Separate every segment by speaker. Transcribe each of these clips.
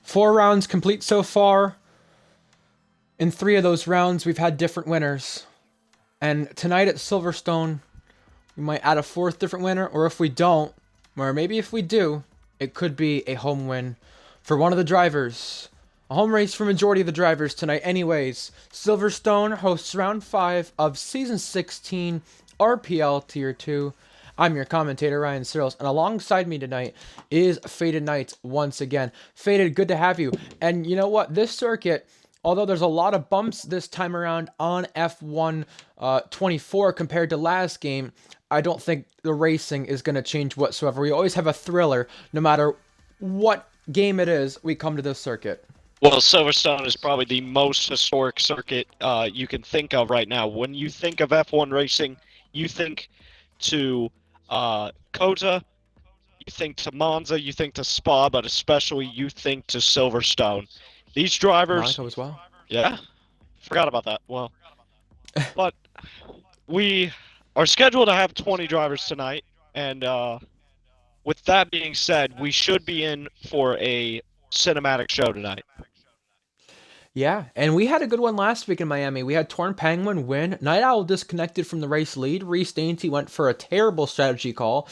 Speaker 1: 4 rounds complete so far. In 3 of those rounds, we've had different winners. And tonight at Silverstone, we might add a 4th different winner, or if we don't, or maybe if we do, it could be a home win for one of the drivers. A home race for majority of the drivers tonight. Anyways, Silverstone hosts round 5 of season 16 RPL Tier 2. I'm your commentator, Ryan Searles, and alongside me tonight is Faded Knights once again. Faded, good to have you. And you know what? This circuit, although there's a lot of bumps this time around on F1 24 compared to last game, I don't think the racing is going to change whatsoever. We always have a thriller, no matter what game it is, we come to this circuit.
Speaker 2: Well, Silverstone is probably the most historic circuit you can think of right now. When you think of F1 racing, you think to Kota, you think to Monza, you think to Spa, but especially you think to Silverstone. These drivers,
Speaker 1: Monaco as well.
Speaker 2: yeah, forgot about that. Well, but we are scheduled to have 20 drivers tonight, and with that being said, we should be in for a cinematic show tonight.
Speaker 1: Yeah, and we had a good one last week in Miami. We had Torn Penguin win. Night Owl disconnected from the race lead. Reese Dainty went for a terrible strategy call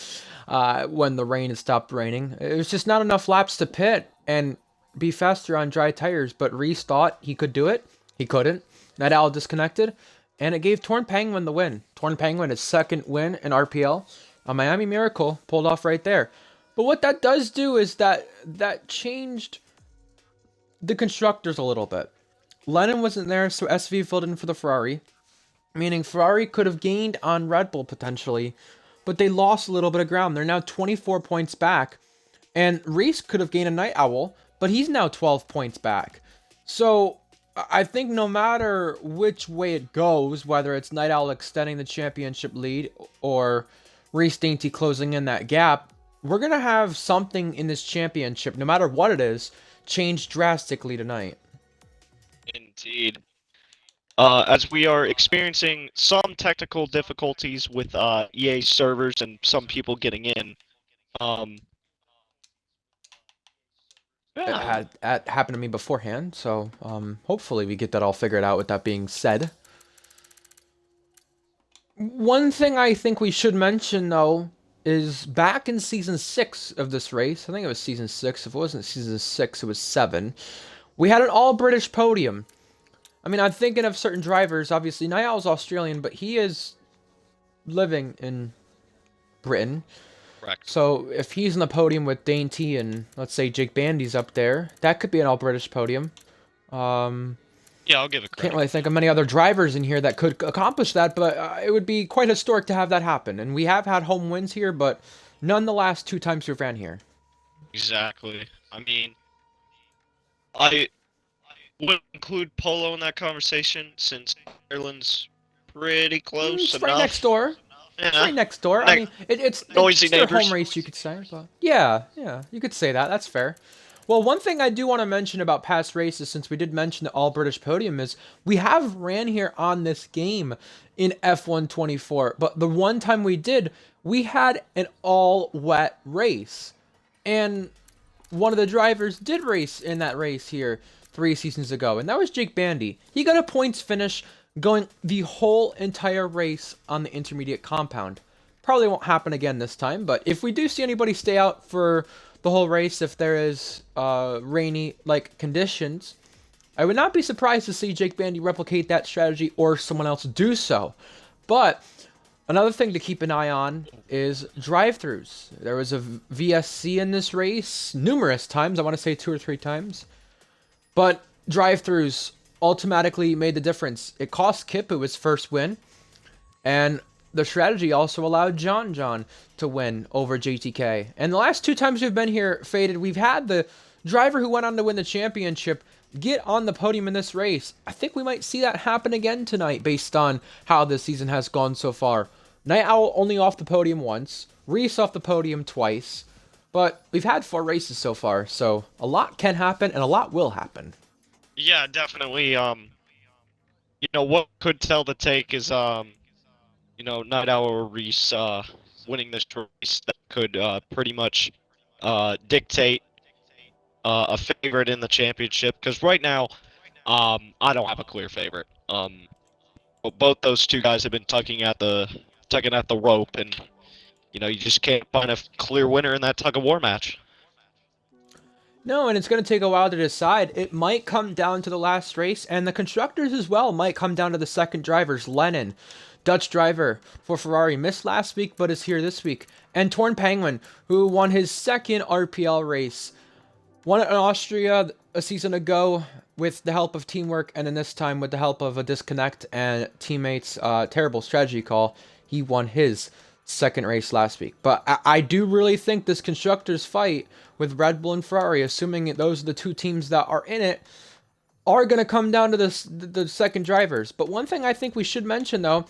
Speaker 1: when the rain had stopped raining. It was just not enough laps to pit and be faster on dry tires, but Reese thought he could do it. He couldn't. Night Owl disconnected, and it gave Torn Penguin the win. Torn Penguin his second win in RPL. A Miami Miracle pulled off right there. But what that does do is that changed the constructors a little bit. Lennon wasn't there, so SV filled in for the Ferrari, meaning Ferrari could have gained on Red Bull potentially, but they lost a little bit of ground. They're now 24 points back, and Reese could have gained a Night Owl, but he's now 12 points back. So I think no matter which way it goes, whether it's Night Owl extending the championship lead or Reese Dainty closing in that gap, we're going to have something in this championship, no matter what it is, change drastically tonight.
Speaker 2: Indeed. As we are experiencing some technical difficulties with EA servers and some people getting in. Um, yeah.
Speaker 1: It happened to me beforehand, so hopefully we get that all figured out with that being said. One thing I think we should mention, though, is back in Season 6 of this race, I think it was Season 6, if it wasn't Season 6, it was 7, we had an all-British podium. I mean, I'm thinking of certain drivers. Obviously, Niall's Australian, but he is living in Britain.
Speaker 2: Correct.
Speaker 1: So if he's in the podium with Dainty and, let's say, Jake Bandy's up there, that could be an all-British podium.
Speaker 2: Yeah, I'll give it credit.
Speaker 1: Can't really think of many other drivers in here that could accomplish that, but it would be quite historic to have that happen. And we have had home wins here, but none the last 2 times we've ran here.
Speaker 2: Exactly. I mean, I would include Polo in that conversation since Ireland's pretty close
Speaker 1: It's
Speaker 2: enough.
Speaker 1: right next door.
Speaker 2: Yeah.
Speaker 1: It's right next door. I mean, it's
Speaker 2: Noisy
Speaker 1: their
Speaker 2: neighbors.
Speaker 1: home race, you could say. But yeah, you could say that. That's fair. Well, one thing I do want to mention about past races, since we did mention the all-British podium, is we have ran here on this game in F1 24, but the one time we did, we had an all-wet race. And one of the drivers did race in that race here 3 seasons ago, and that was Jake Bandy. He got a points finish going the whole entire race on the intermediate compound. Probably won't happen again this time, but if we do see anybody stay out for the whole race, if there is rainy-like conditions, I would not be surprised to see Jake Bandy replicate that strategy or someone else do so. But another thing to keep an eye on is drive-thrus. There was a VSC in this race numerous times. I want to say 2 or 3 times. But drive-thrus automatically made the difference. It cost Kip his first win, and the strategy also allowed John to win over JTK. And the last 2 times we've been here, Faded, we've had the driver who went on to win the championship get on the podium in this race. I think we might see that happen again tonight based on how this season has gone so far. Night Owl only off the podium once, Reese off the podium twice, but we've had 4 races so far, so a lot can happen and a lot will happen.
Speaker 2: Yeah, definitely. What could tell the take is, Night Owl or Reese winning this race that could pretty much dictate a favorite in the championship because right now, I don't have a clear favorite. But both those two guys have been tugging at the rope, and you just can't find a clear winner in that tug of war match.
Speaker 1: No, and it's going to take a while to decide. It might come down to the last race, and the constructors as well might come down to the second drivers. Lennon, Dutch driver for Ferrari, missed last week but is here this week. And Torn Penguin, who won his second RPL race. Won it in Austria a season ago with the help of teamwork, and then this time with the help of a disconnect and teammates' terrible strategy call, he won his second race last week. But I do really think this constructors fight with Red Bull and Ferrari, assuming those are the two teams that are in it, are going to come down to the second drivers. But one thing I think we should mention, though,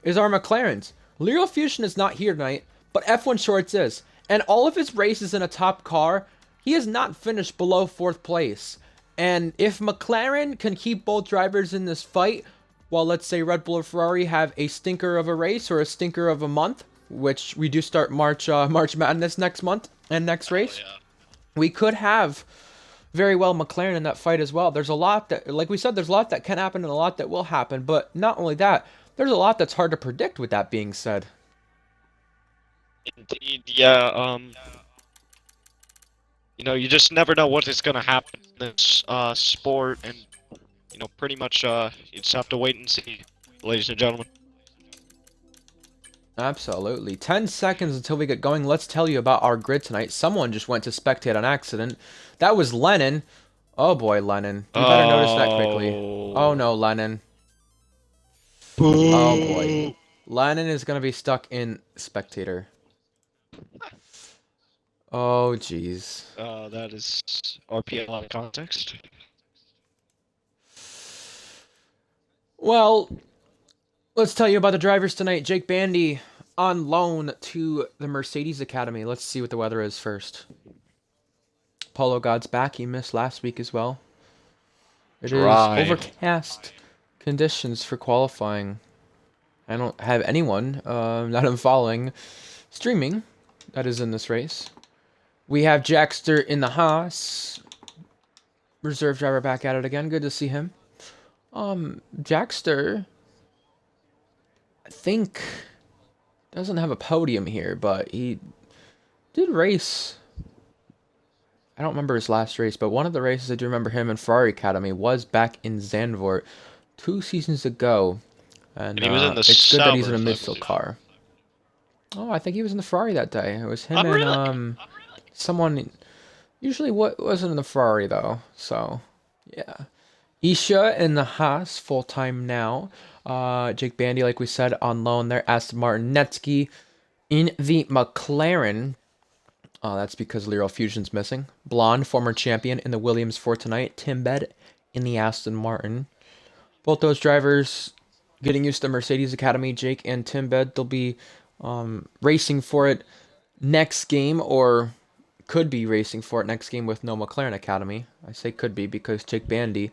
Speaker 1: is our McLarens. Leo Fusion is not here tonight, but F1 Shorts is. And all of his races in a top car, he has not finished below 4th place. And if McLaren can keep both drivers in this fight, while let's say Red Bull or Ferrari have a stinker of a race or a stinker of a month, which we do start March Madness next month and next race,
Speaker 2: Oh, yeah.
Speaker 1: we could have very well McLaren in that fight as well. There's a lot that, like we said, there's a lot that can happen and a lot that will happen. But not only that, there's a lot that's hard to predict with that being said.
Speaker 2: Indeed, yeah. You just never know what is going to happen in this sport, and pretty much you just have to wait and see, ladies and gentlemen.
Speaker 1: Absolutely. 10 seconds until we get going. Let's tell you about our grid tonight. Someone just went to spectate on accident. That was Lennon. Oh boy, Lennon. You better notice that quickly. Oh no, Lennon. Oh boy. Lennon is going to be stuck in spectator. Oh jeez.
Speaker 2: That is RPL out of context.
Speaker 1: Well, let's tell you about the drivers tonight. Jake Bandy on loan to the Mercedes Academy. Let's see what the weather is first. Polo God's back. He missed last week as well. It is
Speaker 2: Dry.
Speaker 1: overcast conditions for qualifying. I don't have anyone that I'm following streaming that is in this race. We have Jackster in the Haas. Reserve driver back at it again. Good to see him. Jackster, I think, doesn't have a podium here, but he did race. I don't remember his last race, but one of the races I do remember him in Ferrari Academy was back in Zandvoort 2 seasons ago. And
Speaker 2: he was in the
Speaker 1: it's good that he's in a
Speaker 2: Searles, I
Speaker 1: midfield
Speaker 2: believe.
Speaker 1: car. Oh, I think he was in the Ferrari that day. It was him
Speaker 2: Oh, really?
Speaker 1: and someone. Usually, what wasn't in the Ferrari though. So, yeah. Isha in the Haas full time now. Jake Bandy, like we said, on loan there. Aston Martin Netsky in the McLaren. That's because Lero Fusion's missing. Blonde, former champion in the Williams for tonight. Timbed in the Aston Martin. Both those drivers getting used to the Mercedes Academy. Jake and Timbed, they'll be racing for it next game, or could be racing for it next game with no McLaren Academy. I say could be because Jake Bandy,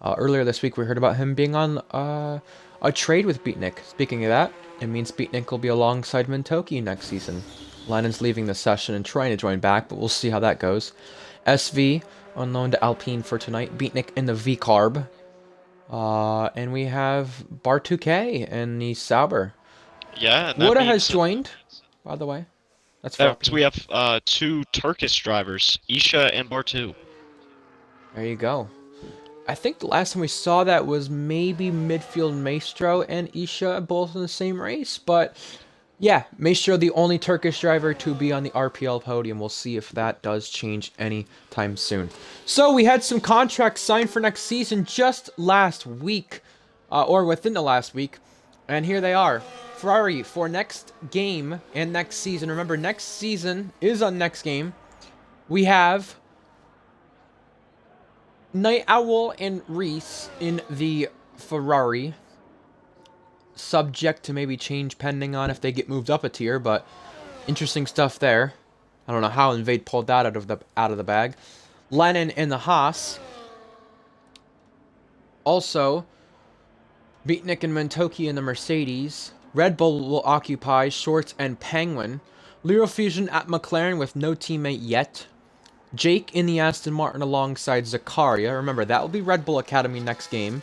Speaker 1: earlier this week we heard about him being on a trade with Beatnik. Speaking of that, it means Beatnik will be alongside Mintoki next season. Lennon's leaving the session and trying to join back, but we'll see how that goes. SV on loan to Alpine for tonight. Beatnik in the V-Carb. And we have Bar2K and the Sauber.
Speaker 2: Yeah, and that
Speaker 1: Woda has
Speaker 2: means
Speaker 1: joined, by the way. That's for Alpine.
Speaker 2: we have 2 Turkish drivers, Isha and Bartu.
Speaker 1: There you go. I think the last time we saw that was maybe midfield Maestro and Isha both in the same race, but yeah, Maestro the only Turkish driver to be on the RPL podium. We'll see if that does change anytime soon. So we had some contracts signed for next season just last week, or within the last week, and here they are. Ferrari for next game and next season. Remember, next season is on next game. We have Night Owl and Reese in the Ferrari. Subject to maybe change pending on if they get moved up a tier, but interesting stuff there. I don't know how Invade pulled that out of the bag. Lennon in the Haas. Also, Beatnik and Mentoki in the Mercedes. Red Bull will occupy Shorts and Penguin. Lero Fusion at McLaren with no teammate yet. Jake in the Aston Martin alongside Zakaria. Remember, that will be Red Bull Academy next game.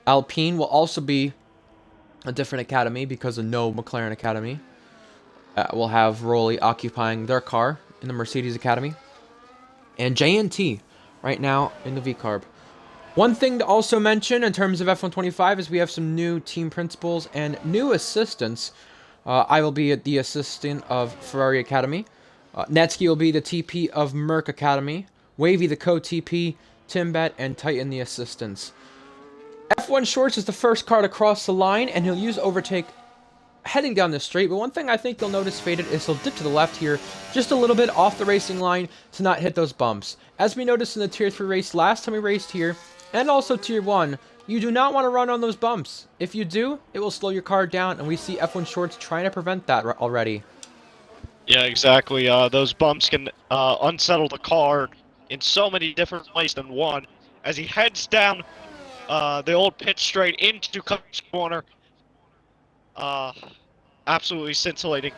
Speaker 1: Alpine will also be a different academy because of no McLaren Academy. We'll have Rolly occupying their car in the Mercedes Academy. And JNT right now in the V-Carb. One thing to also mention in terms of F125 is we have some new team principals and new assistants. I will be the assistant of Ferrari Academy. Netsky will be the TP of Merc Academy. Wavy the co-TP. Timbet and Titan the assistants. F1 Shorts is the first car to cross the line, and he'll use overtake heading down the straight. But one thing I think you'll notice faded is he'll dip to the left here just a little bit off the racing line to not hit those bumps. As we noticed in the Tier 3 race last time we raced here, and also Tier 1, you do not want to run on those bumps. If you do, it will slow your car down, and we see F1 Shorts trying to prevent that already.
Speaker 2: Yeah, exactly. Those bumps can unsettle the car in so many different ways than one. As he heads down the old pit straight into Coach's corner. Absolutely scintillating.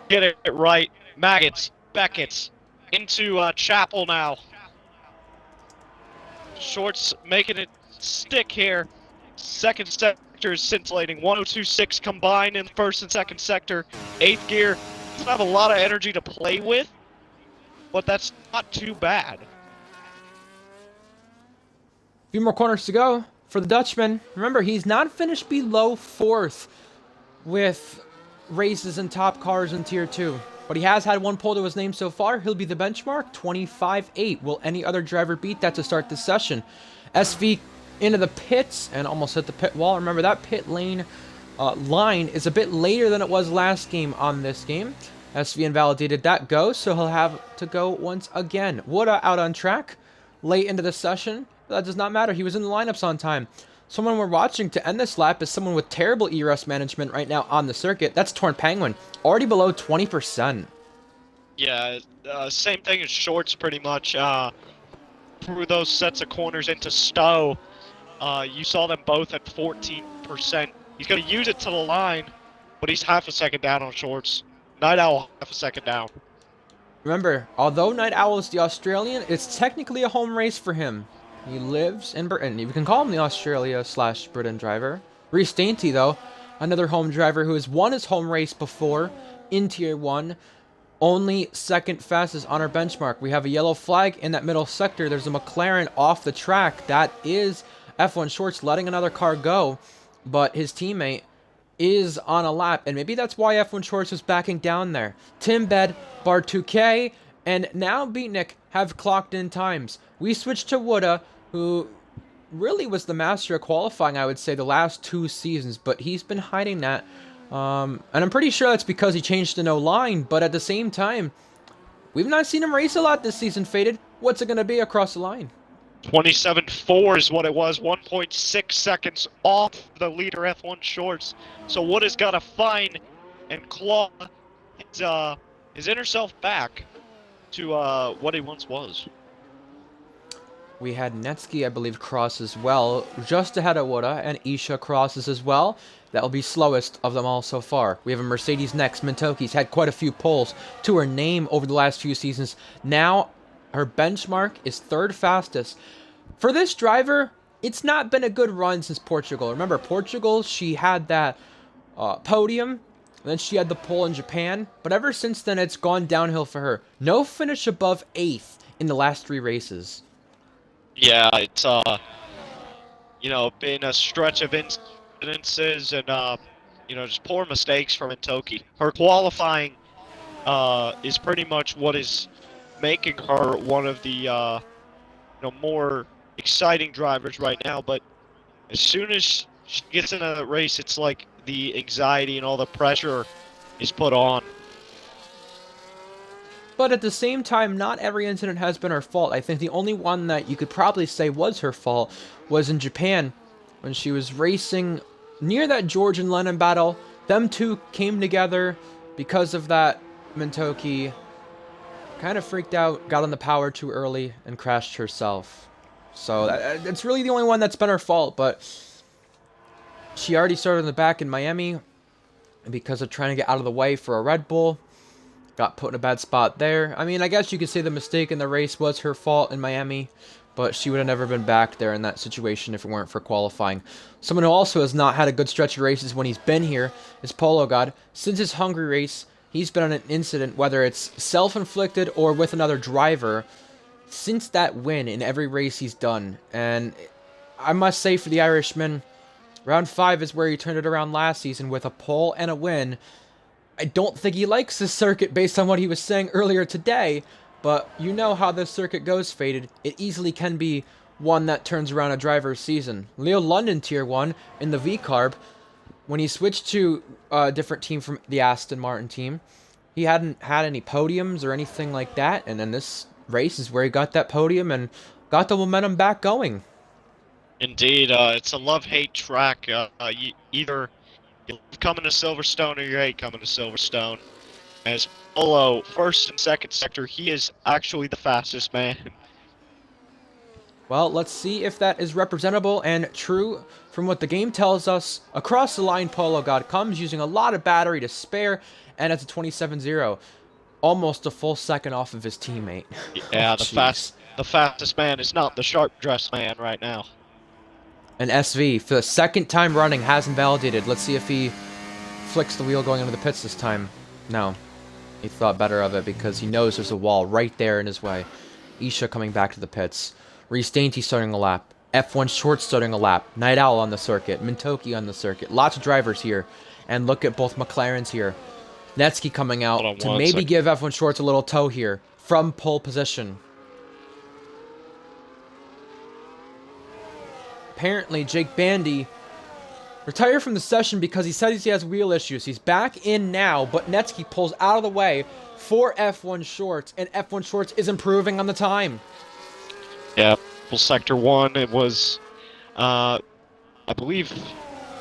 Speaker 2: Get it right. Maggots, Beckett's into Chapel now. Shorts making it stick here. Second sector is scintillating. 1026 combined in the first and second sector. Eighth gear doesn't have a lot of energy to play with, but that's not too bad.
Speaker 1: A few more corners to go for the Dutchman. Remember, he's not finished below 4th with races in top cars in Tier 2. But he has had one pole to his name so far. He'll be the benchmark, 25.8. Will any other driver beat that to start this session? SV into the pits and almost hit the pit wall. Remember, that pit lane line is a bit later than it was last game on this game. SV invalidated that go, so he'll have to go once again. Woda out on track late into the session. That does not matter. He was in the lineups on time. Someone we're watching to end this lap is someone with terrible ERS management right now on the circuit. That's Torn Penguin, already below 20%.
Speaker 2: Yeah, same thing as Shorts pretty much. Through those sets of corners into Stowe, you saw them both at 14%. He's going to use it to the line, but he's half a second down on Shorts. Night Owl, half a second down.
Speaker 1: Remember, although Night Owl is the Australian, it's technically a home race for him. He lives in Britain. You can call him the Australia/Britain driver. Reece Dainty, though, another home driver who has won his home race before in Tier 1. Only second fastest on our benchmark. We have a yellow flag in that middle sector. There's a McLaren off the track. That is F1 Shorts letting another car go, but his teammate is on a lap, and maybe that's why F1 Shorts was backing down there. Timbed, Bar 2K, and now Beatnik have clocked in times. We switched to Woda, who really was the master of qualifying, I would say, the last 2 seasons, but he's been hiding that. And I'm pretty sure that's because he changed to no line, but at the same time, we've not seen him race a lot this season, Faded. What's it going to be across the line?
Speaker 2: 27.4 is what it was, 1.6 seconds off the leader F1 Shorts. So Wood got to find and claw his inner self back to what he once was.
Speaker 1: We had Netsky, I believe, cross as well, just ahead of Woda, and Isha crosses as well. That'll be slowest of them all so far. We have a Mercedes next. Mintoki's had quite a few poles to her name over the last few seasons. Now, her benchmark is 3rd fastest. For this driver, it's not been a good run since Portugal. Remember, Portugal, she had that podium, then she had the pole in Japan, but ever since then, it's gone downhill for her. No finish above 8th in the last 3 races.
Speaker 2: Yeah, it's been a stretch of incidences and just poor mistakes from Intoki. Her qualifying is pretty much what is making her one of the more exciting drivers right now. But as soon as she gets into the race, it's like the anxiety and all the pressure is put on.
Speaker 1: But at the same time, not every incident has been her fault. I think the only one that you could probably say was her fault was in Japan, when she was racing near that George and Lennon battle. Them two came together because of that. Mintoki kind of freaked out, got on the power too early, and crashed herself. So that's really the only one that's been her fault, but she already started in the back in Miami because of trying to get out of the way for a Red Bull. Got put in a bad spot there. I mean, I guess you could say the mistake in the race was her fault in Miami, but she would have never been back there in that situation if it weren't for qualifying. Someone who also has not had a good stretch of races when he's been here is Polo God. Since his Hungary race, he's been on an incident, whether it's self-inflicted or with another driver, since that win in every race he's done. And I must say for the Irishman, round 5 is where he turned it around last season with a pole and a win. I don't think he likes this circuit based on what he was saying earlier today, but you know how this circuit goes, Faded. It easily can be one that turns around a driver's season. Leo London Tier 1 in the V-Carb, when he switched to a different team from the Aston Martin team, he hadn't had any podiums or anything like that, and then this race is where he got that podium and got the momentum back going.
Speaker 2: Indeed, it's a love-hate track. Either you love coming to Silverstone or you hate coming to Silverstone. As Polo, first and second sector, he is actually the fastest man.
Speaker 1: Well, let's see if that is representable and true from what the game tells us. Across the line, Polo God comes using a lot of battery to spare, and it's a 27-0. Almost a full second off of his teammate.
Speaker 2: Yeah,
Speaker 1: Oh,
Speaker 2: the fastest man is not the sharp-dressed man right now.
Speaker 1: And SV, for the second time running, has invalidated. Let's see if he flicks the wheel going into the pits this time. No. He thought better of it because he knows there's a wall right there in his way. Isha coming back to the pits. Reese Dainty starting a lap. F1 Short starting a lap. Night Owl on the circuit. Mintoki on the circuit. Lots of drivers here. And look at both McLarens here. Netsky coming out to maybe give F1 Shorts a little tow here from pole position. Apparently, Jake Bandy retired from the session because he says he has wheel issues. He's back in now, but Netsky pulls out of the way for F1 Shorts, and F1 Shorts is improving on the time.
Speaker 2: Yeah, Sector 1, it was, I believe,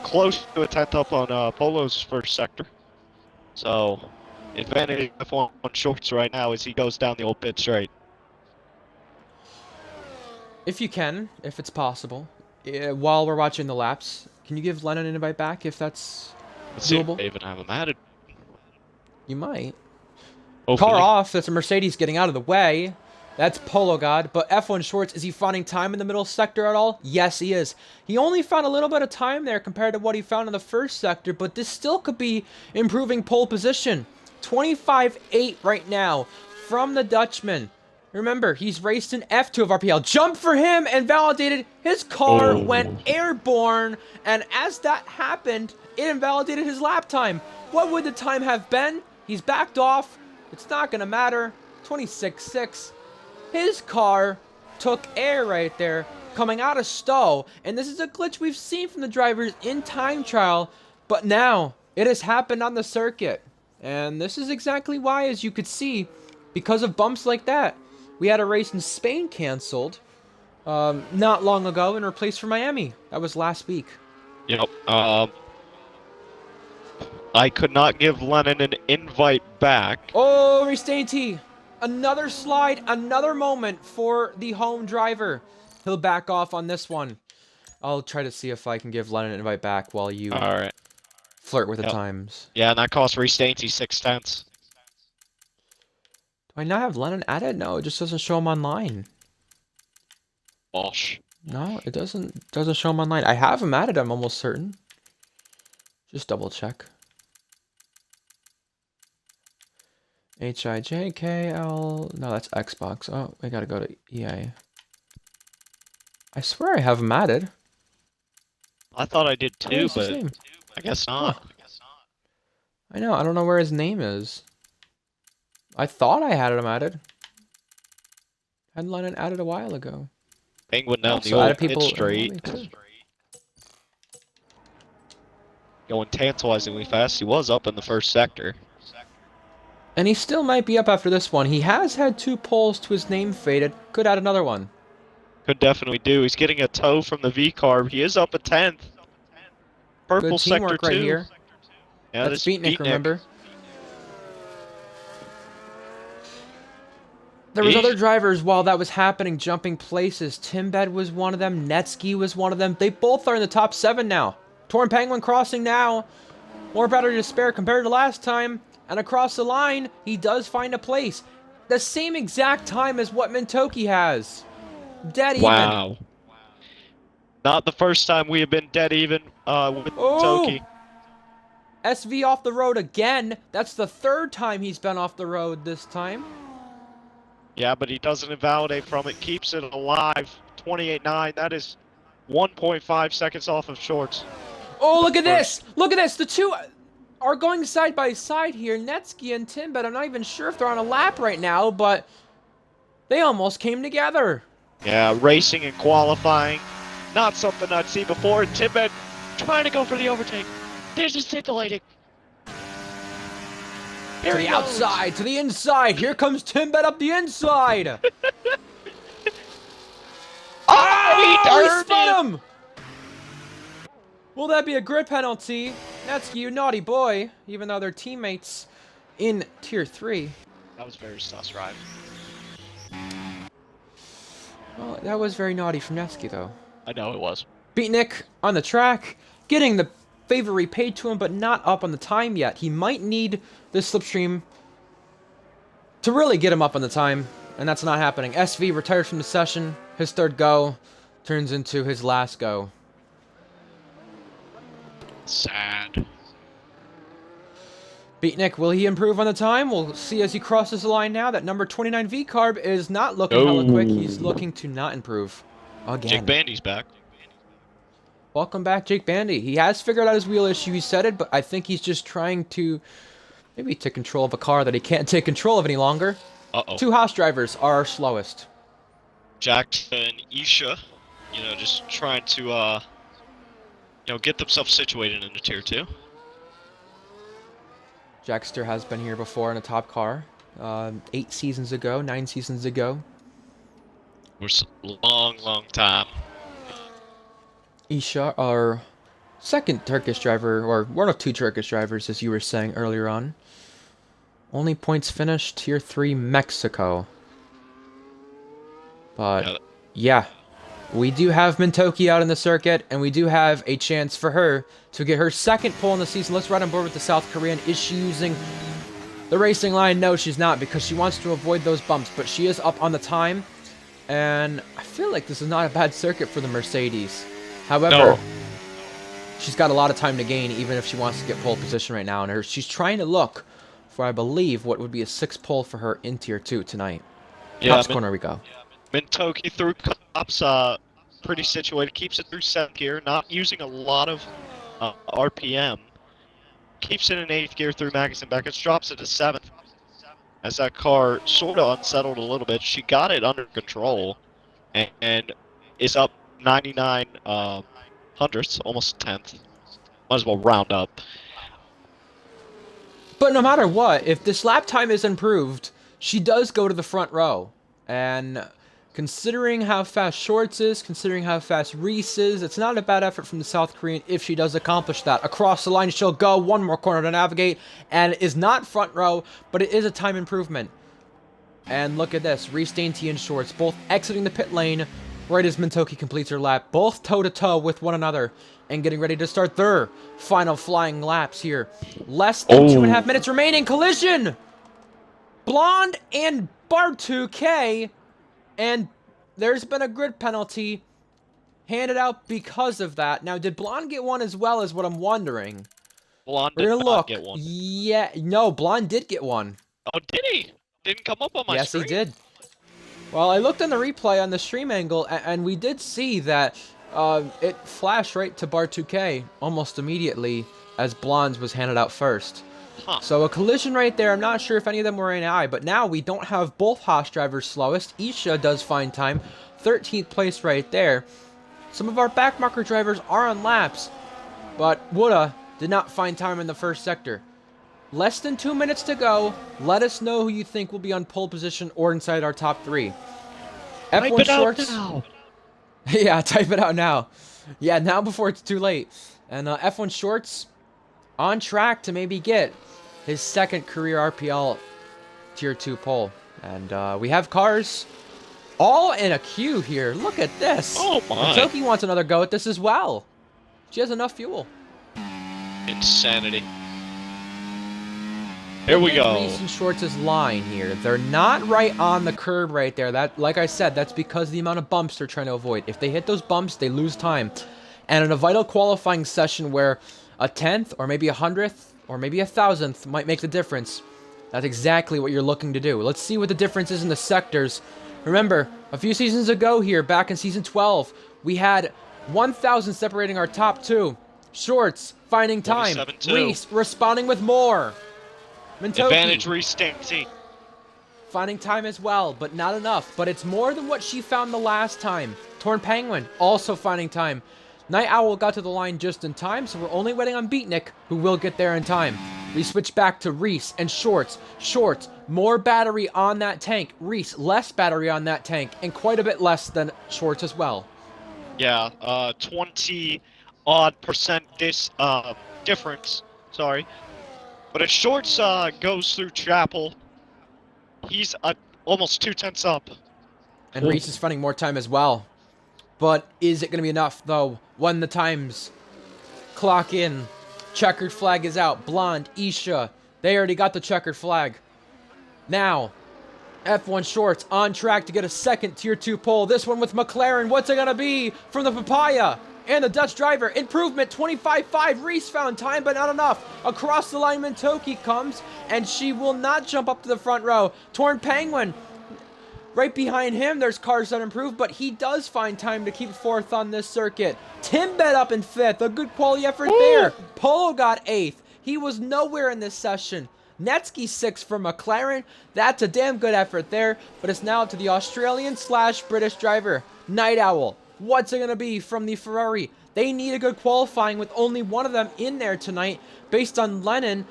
Speaker 2: close to a 10th up on Polo's first sector. So, advantage of F1 Shorts right now as he goes down the old pit straight.
Speaker 1: If you can, if it's possible, while we're watching the laps, can you give Lennon an invite back if that's
Speaker 2: Let's see
Speaker 1: doable?
Speaker 2: if they even have him added.
Speaker 1: You might.
Speaker 2: Hopefully.
Speaker 1: Car off. That's a Mercedes getting out of the way. That's Polo God. But F1 Shorts, is he finding time in the middle sector at all? Yes, he is. He only found a little bit of time there compared to what he found in the first sector, but this still could be improving pole position. 25-8 right now from the Dutchman. Remember, he's raced in F2 of RPL. Jump for him and validated. His car went airborne, and as that happened, it invalidated his lap time. What would the time have been? He's backed off. It's not going to matter. 26-6. His car took air right there, coming out of stow, and this is a glitch we've seen from the drivers in time trial, but now it has happened on the circuit. And this is exactly why, as you could see, because of bumps like that, we had a race in Spain canceled not long ago and replaced for Miami. That was last week.
Speaker 2: Yep. I could not give Lennon an invite back.
Speaker 1: Oh, Ristainty. Another slide, another moment for the home driver. He'll back off on this one. I'll try to see if I can give Lennon an invite back while you flirt with the times.
Speaker 2: Yeah, and that cost Ristainty 6/10.
Speaker 1: Do I not have Lennon added? No, it just doesn't show him online.
Speaker 2: Walsh.
Speaker 1: No, it doesn't show him online. I have him added, I'm almost certain. Just double check. HIJKL. No, that's Xbox. Oh, I gotta go to EA. I swear I have him added.
Speaker 2: I thought I did too,
Speaker 1: Where's his
Speaker 2: but
Speaker 1: name?
Speaker 2: I guess not.
Speaker 1: Huh. I know, I don't know where his name is. I thought I had him added. Had Lennon added a while ago.
Speaker 2: Penguin down the
Speaker 1: Also
Speaker 2: old pit straight. Going tantalizingly fast. He was up in the first sector.
Speaker 1: And he still might be up after this one. He has had 2 poles to his name faded. Could add another one.
Speaker 2: Could definitely do. He's getting a tow from the V-Carb. He is up a 10th. Purple
Speaker 1: Good
Speaker 2: sector
Speaker 1: teamwork right
Speaker 2: 2.
Speaker 1: here.
Speaker 2: Yeah,
Speaker 1: That's Beatnik, remember? There was other drivers while that was happening, jumping places. Timbed was one of them. Netsky was one of them. They both are in the top 7 now. Torn Penguin crossing now. More battery to spare compared to last time. And across the line, he does find a place. The same exact time as what Mintoki has. Dead even.
Speaker 2: Wow. Not the first time we have been dead even with
Speaker 1: Oh!
Speaker 2: Toki.
Speaker 1: SV off the road again. That's the third time he's been off the road this time.
Speaker 2: Yeah, but he doesn't invalidate from it. Keeps it alive. 28.9. That is 1.5 seconds off of shorts.
Speaker 1: Oh, look at this! Look at this! The two are going side by side here. Netsky and Timbet. I'm not even sure if they're on a lap right now, but they almost came together.
Speaker 2: Yeah, racing and qualifying. Not something I'd seen before. Timbet trying to go for the overtake. There's a scintillating.
Speaker 1: To the outside, to the inside. Here comes Timbet up the inside.
Speaker 2: Oh, he
Speaker 1: spun him! Will that be a grid penalty? Netsky, you naughty boy. Even though they're teammates in Tier 3.
Speaker 2: That was very sus, right?
Speaker 1: Well, that was very naughty from Netsky, though.
Speaker 2: I know it was.
Speaker 1: Beatnik on the track, getting the favor repaid to him, but not up on the time yet. He might need this slipstream to really get him up on the time, and that's not happening. SV retires from the session. His third go turns into his last go.
Speaker 2: Sad.
Speaker 1: Beatnik, will he improve on the time? We'll see as he crosses the line now. That number 29 V-Carb is not looking hella quick. He's looking to not improve again.
Speaker 2: Jake Bandy's back.
Speaker 1: Welcome back, Jake Bandy. He has figured out his wheel issue, he said it, but I think he's just trying to maybe take control of a car that he can't take control of any longer.
Speaker 2: Uh-oh.
Speaker 1: Two Haas drivers are our slowest.
Speaker 2: Jackson and Isha, just trying to, get themselves situated in the Tier 2.
Speaker 1: Jackster has been here before in a top car. 8 seasons ago, 9 seasons ago.
Speaker 2: We're long time.
Speaker 1: Isha, our second Turkish driver, or one of 2 Turkish drivers, as you were saying earlier on. Only points finished, Tier 3 Mexico. But, yeah. We do have Mintoki out in the circuit, and we do have a chance for her to get her second pole in the season. Let's ride on board with the South Korean. Is she using the racing line? No, she's not, because she wants to avoid those bumps, but she is up on the time. And I feel like this is not a bad circuit for the Mercedes. However, she's got a lot of time to gain, even if she wants to get pole position right now. And she's trying to look for, I believe, what would be a 6th pole for her in Tier 2 tonight.
Speaker 2: Yeah,
Speaker 1: Cops corner we go.
Speaker 2: Mintoki through cops, pretty situated. Keeps it through 7th gear, not using a lot of RPM. Keeps it in 8th gear through Magnuson Beckett, drops it to 7th. As that car sort of unsettled a little bit, she got it under control and is up 99 hundredths, almost 10th. Might as well round up.
Speaker 1: But no matter what, if this lap time is improved, she does go to the front row. And considering how fast Shorts is, considering how fast Reese is, it's not a bad effort from the South Korean if she does accomplish that. Across the line she'll go, one more corner to navigate, and it is not front row, but it is a time improvement. And look at this, Reese Dainty and Shorts both exiting the pit lane right as Mintoki completes her lap, both toe-to-toe with one another, and getting ready to start their final flying laps here. Less than 2.5 minutes remaining, collision! Blonde and Bar2K, and there's been a grid penalty handed out because of that. Now, did Blonde get one as well, is what I'm wondering.
Speaker 2: Blonde did not get one.
Speaker 1: Yeah, no, Blonde did get one.
Speaker 2: Oh, did he? Didn't come up on my screen.
Speaker 1: Yes, he did. Well, I looked on the replay on the stream angle, and we did see that it flashed right to Bar2K almost immediately as Blonde's was handed out first.
Speaker 2: Huh.
Speaker 1: So a collision right there. I'm not sure if any of them were in eye, but now we don't have both Haas drivers slowest. Isha does find time. 13th place right there. Some of our backmarker drivers are on laps, but Woda did not find time in the first sector. Less than 2 minutes to go. Let us know who you think will be on pole position or inside our top 3. F1 Shorts.
Speaker 2: Now.
Speaker 1: Yeah, type it out now. Yeah, now before it's too late. And F1 Shorts on track to maybe get his second career RPL Tier 2 pole. And we have cars all in a queue here. Look at this.
Speaker 2: Oh my.
Speaker 1: Toki wants another go at this as well. She has enough fuel.
Speaker 2: Insanity. Here
Speaker 1: Look
Speaker 2: we
Speaker 1: at
Speaker 2: go.
Speaker 1: Reese and Schwartz's line here. They're not right on the curb right there. That, like I said, that's because of the amount of bumps they're trying to avoid. If they hit those bumps, they lose time. And in a vital qualifying session where a tenth or maybe 100th or maybe 1,000th might make the difference, that's exactly what you're looking to do. Let's see what the difference is in the sectors. Remember, a few seasons ago here, back in season 12, we had 1,000 separating our top two. Shorts finding time.
Speaker 2: 27-2.
Speaker 1: Reese responding with more.
Speaker 2: Advantage
Speaker 1: Mintoki
Speaker 2: Reese Stancy.
Speaker 1: finding time as well, but not enough. But it's more than what she found the last time. Torn Penguin also finding time. Night Owl got to the line just in time, so we're only waiting on Beatnik, who will get there in time. We switch back to Reese and Shorts. Shorts, more battery on that tank. Reese, less battery on that tank, and quite a bit less than Shorts as well.
Speaker 2: Yeah, 20-odd% difference. Sorry. But if Shorts goes through Chapel, he's almost 2/10 up.
Speaker 1: And Reese is finding more time as well. But is it going to be enough, though, when the times clock in? Checkered flag is out. Blonde, Isha, they already got the checkered flag. Now, F1 Shorts on track to get a second Tier 2 pole. This one with McLaren. What's it going to be from the Papaya? And the Dutch driver. Improvement, 25.5. Reese found time, but not enough. Across the line, Mintoki comes, and she will not jump up to the front row. Torn Penguin. Right behind him, there's cars that improve, but he does find time to keep fourth on this circuit. Timbet up in fifth. A good quality effort there. Polo got eighth. He was nowhere in this session. Netsky sixth for McLaren. That's a damn good effort there, but it's now to the Australian/British driver, Night Owl. What's it going to be from the Ferrari? They need a good qualifying with only one of them in there tonight, based on Lennon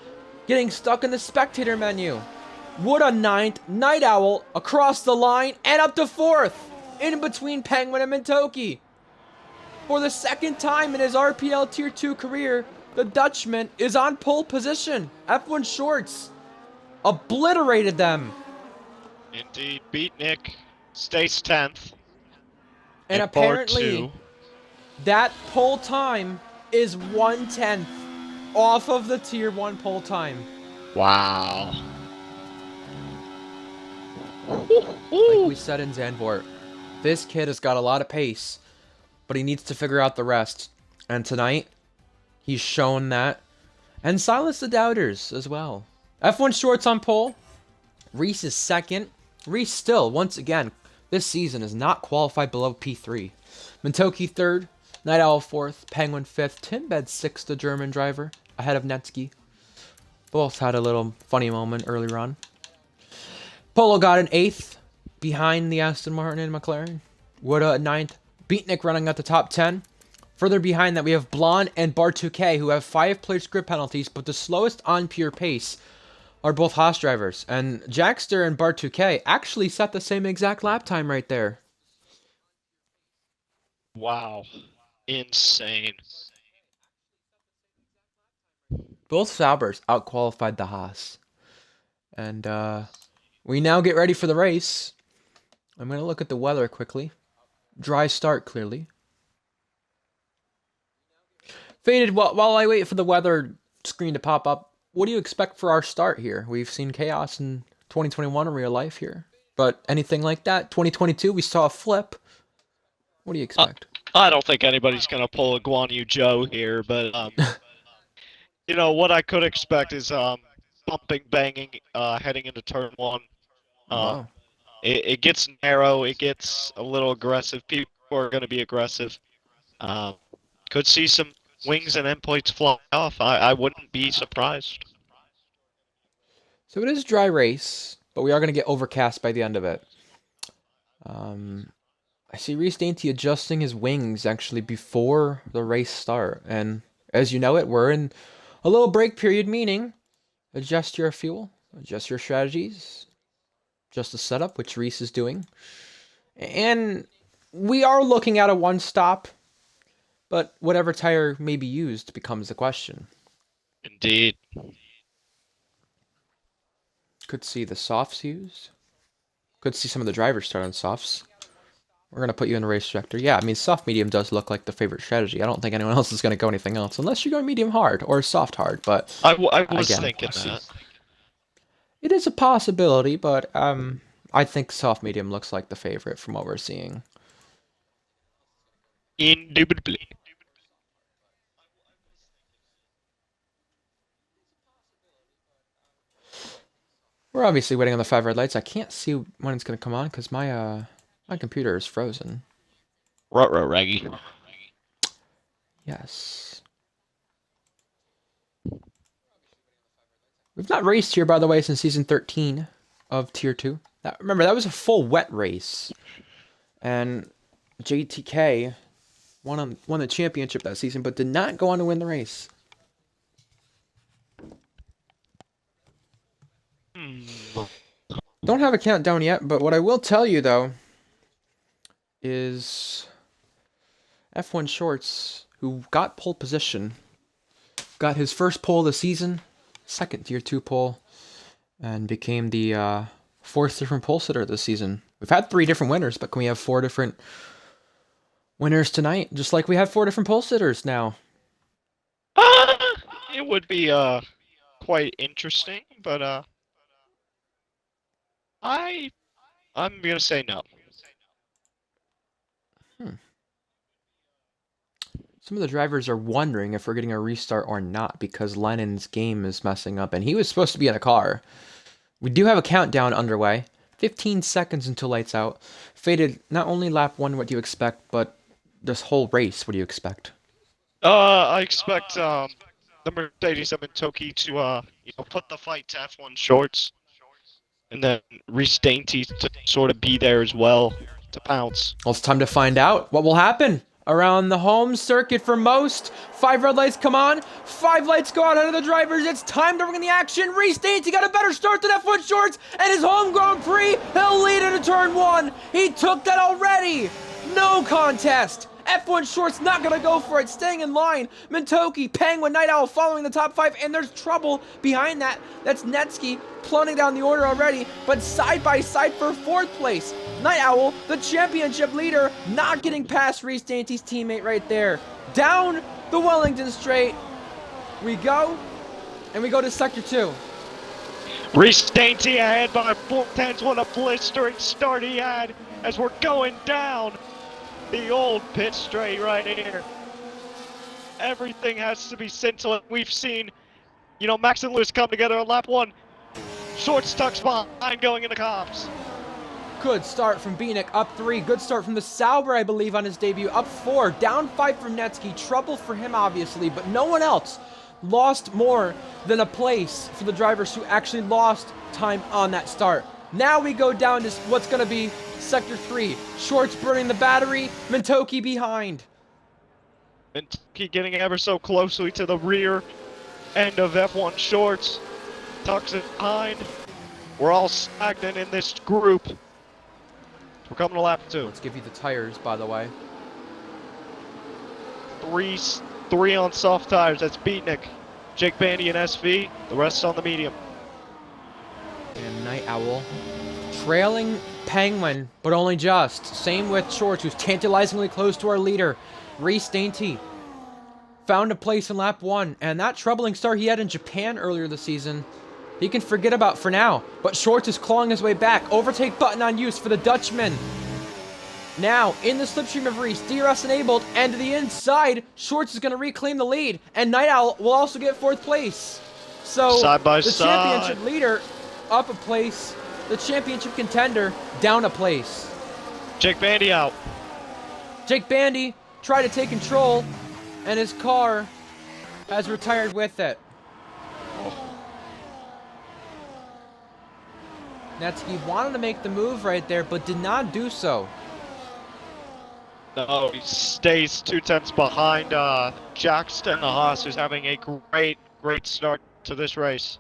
Speaker 1: getting stuck in the spectator menu. Wood on ninth, Night Owl across the line and up to fourth, in between Penguin and Mintoki. For the second time in his RPL Tier 2 career, the Dutchman is on pole position. F1 Shorts obliterated them.
Speaker 2: Indeed, Beatnik stays 10th.
Speaker 1: And apparently, that pole time is 1/10 off of the Tier 1 pole time.
Speaker 2: Wow.
Speaker 1: Like we said in Zandvoort, this kid has got a lot of pace, but he needs to figure out the rest. And tonight, he's shown that. And silenced the doubters as well. F1 Shorts on pole. Reese is second. Reese still, once again, this season is not qualified below P3. Mintoki third. Night Owl fourth. Penguin fifth. Timbed sixth, the German driver, ahead of Netsky. Both had a little funny moment earlier on. Polo got an eighth behind the Aston Martin and McLaren. Wood at ninth. Beatnik running at the top 10. Further behind that, we have Blonde and Bar2K, who have 5 plate script penalties, but the slowest on pure pace are both Haas drivers. And Jackster and Bar2K actually set the same exact lap time right there.
Speaker 2: Wow. Insane.
Speaker 1: Both Saubers outqualified the Haas. And we now get ready for the race. I'm going to look at the weather quickly. Dry start, clearly. Faded, while I wait for the weather screen to pop up, what do you expect for our start here? We've seen chaos in 2021 in real life here. But anything like that? 2022, we saw a flip. What do you expect?
Speaker 2: I don't think anybody's going to pull a Guan Yu Zhou here, but, you know, what I could expect is bumping, banging, heading into turn one.
Speaker 1: Wow.
Speaker 2: It gets narrow. It gets a little aggressive. People are going to be aggressive. Could see some wings and end plates fly off. I wouldn't be surprised.
Speaker 1: So it is a dry race, but we are going to get overcast by the end of it. I see Reese Dainty adjusting his wings actually before the race start. And as you know it, we're in a little break period, meaning adjust your fuel, adjust your strategies, adjust the setup, which Reese is doing. And we are looking at a one stop, but whatever tire may be used becomes the question.
Speaker 2: Indeed.
Speaker 1: Could see the softs used. Could see some of the drivers start on softs. We're going to put you in a race director. Yeah, I mean, soft medium does look like the favorite strategy. I don't think anyone else is going to go anything else, unless you go medium hard or soft hard, but
Speaker 2: I was
Speaker 1: again,
Speaker 2: thinking that.
Speaker 1: It is a possibility, but I think soft medium looks like the favorite from what we're seeing.
Speaker 2: Indubitably.
Speaker 1: We're obviously waiting on the 5 red lights. I can't see when it's gonna come on because my computer is frozen.
Speaker 2: Ruh-roh, Raggy.
Speaker 1: Yes. We've not raced here, by the way, since season 13 of Tier 2. Remember, that was a full wet race. And JTK won the championship that season, but did not go on to win the race. Don't have a countdown yet, but what I will tell you, though, is F1 Shorts, who got pole position, got his first pole of the season, second Tier 2 pole, and became the fourth different pole sitter this season. We've had 3 different winners, but can we have 4 different winners tonight? Just like we have 4 different pole sitters now.
Speaker 2: It would be quite interesting, but I'm gonna say no.
Speaker 1: Some of the drivers are wondering if we're getting a restart or not because Lennon's game is messing up, and he was supposed to be in a car. We do have a countdown underway. 15 seconds until lights out. Faded, not only lap 1, what do you expect, but this whole race, what do you expect?
Speaker 2: I expect the Mercedes of Toki to put the fight to F1 Shorts, and then Reese Dainty to sort of be there as well to pounce.
Speaker 1: Well, it's time to find out what will happen around the home circuit for most. 5 red lights come on. 5 lights go out under the drivers. It's time to bring in the action. Reese Dainty got a better start than F1 Shorts, and his home Grand Prix, he'll lead into turn 1. He took that already. No contest. F1 Shorts not gonna go for it, staying in line. Mintoki, Penguin, Night Owl following the top 5, and there's trouble behind that. That's Netsky plummeting down the order already, but side by side for 4th place. Night Owl, the championship leader, not getting past Reese Dainty's teammate right there. Down the Wellington Straight we go, and we go to Sector 2.
Speaker 2: Reese Dainty ahead by 4/10. What a blistering start he had as we're going down the old pit straight right here. Everything has to be scintillating. We've seen, Max and Lewis come together on lap 1. Shorts tucks behind going into comps.
Speaker 1: Good start from Bieniek, up 3. Good start from the Sauber, I believe, on his debut, up 4. Down 5 from Netsky. Trouble for him, obviously, but no one else lost more than a place for the drivers who actually lost time on that start. Now we go down to what's going to be Sector 3. Shorts burning the battery, Mintoki behind.
Speaker 2: Mintoki getting ever so closely to the rear end of F1 Shorts. Tucks it behind. We're all stagnant in this group. We're coming to lap 2.
Speaker 1: Let's give you the tires, by the way.
Speaker 2: Three on soft tires. That's Beatnik, Jake Bandy, and SV. The rest on the medium.
Speaker 1: And Night Owl trailing Penguin, but only just. Same with Shorts, who's tantalizingly close to our leader. Reese Dainty found a place in lap 1, and that troubling start he had in Japan earlier this season, he can forget about for now. But Shorts is clawing his way back. Overtake button on use for the Dutchman. Now, in the slipstream of Reese, DRS enabled, and to the inside, Shorts is going to reclaim the lead, and Night Owl will also get 4th place. So,
Speaker 2: side by
Speaker 1: the
Speaker 2: side.
Speaker 1: championship leader up a place, the championship contender down a place.
Speaker 2: Jake Bandy out.
Speaker 1: Jake Bandy tried to take control, and his car has retired with it. Netsky wanted to make the move right there, but did not do so.
Speaker 2: No, he stays 2/10 behind Jackson, the Haas, who's having a great start to this race.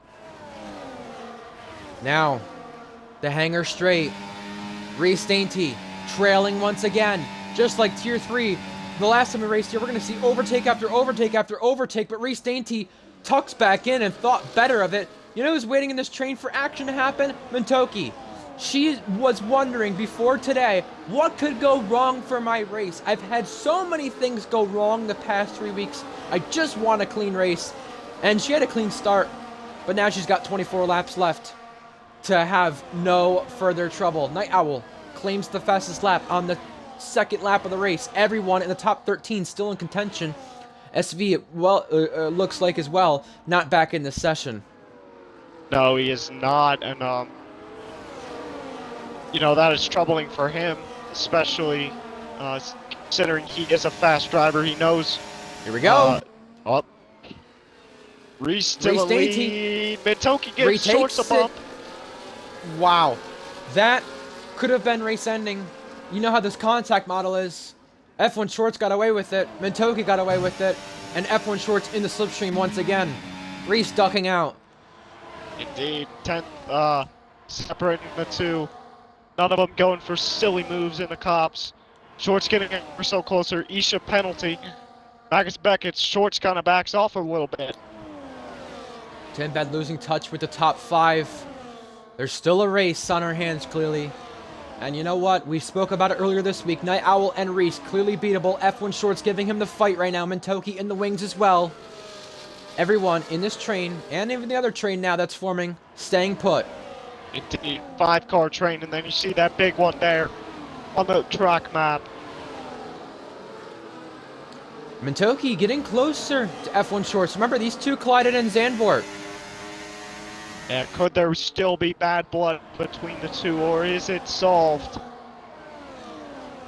Speaker 1: Now, the hanger straight. Reese Dainty trailing once again, just like Tier 3. The last time we raced here, we're going to see overtake after overtake after overtake, but Reese Dainty tucks back in and thought better of it. You know who's waiting in this train for action to happen? Mintoki. She was wondering before today, what could go wrong for my race? I've had so many things go wrong the past 3 weeks. I just want a clean race. And she had a clean start, but now she's got 24 laps left. to have no further trouble. Night Owl claims the fastest lap on the second lap of the race. Everyone in the top 13 still in contention. SV, well, looks like as well, not back in this session.
Speaker 2: No, he is not, and that is troubling for him, especially considering he is a fast driver. He knows.
Speaker 1: Here we go.
Speaker 2: Oh, Reese to the lead. Mitoki gives Shorts a bump.
Speaker 1: Wow, that could have been race ending. You know how this contact model is. F1 Shorts got away with it. Mitoki got away with it. And F1 Shorts in the slipstream once again. Reese ducking out.
Speaker 2: Indeed. 10th, separating the two. None of them going for silly moves in the cops. Shorts getting ever so closer. Isha penalty. Magus Beckett. Shorts kind of backs off a little bit.
Speaker 1: Tinbed losing touch with the top 5. There's still a race on our hands, clearly. And you know what? We spoke about it earlier this week. Night Owl and Reese, clearly beatable. F1 Shorts giving him the fight right now. Mitoki in the wings as well. Everyone in this train, and even the other train now that's forming, staying put.
Speaker 2: Indeed. 5-car train, and then you see that big one there on the track map.
Speaker 1: Mitoki getting closer to F1 Shorts. Remember, these two collided in Zandvoort.
Speaker 2: Yeah, could there still be bad blood between the two, or is it solved?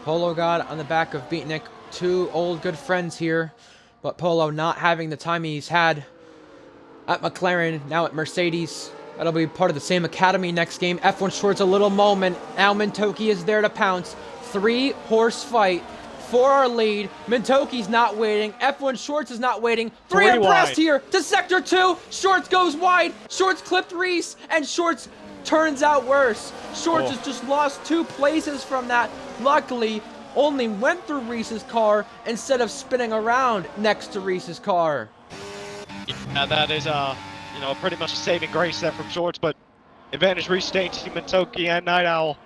Speaker 1: Polo God on the back of Beatnik. Two old good friends here. But Polo not having the time he's had at McLaren, now at Mercedes. That'll be part of the same academy next game. F1 Shorts a little moment. Now Mitoki is there to pounce. 3-horse fight for our lead. Mintoki's not waiting. F1 Shorts is not waiting. 3 abreast here to Sector 2. Shorts goes wide. Shorts clipped Reese. And Shorts turns out worse. Shorts has just lost 2 places from that. Luckily, only went through Reese's car instead of spinning around next to Reese's car.
Speaker 2: Yeah, that is, pretty much a saving grace there from Shorts, but advantage Reese, Dainty, Mintoki, and Night Owl.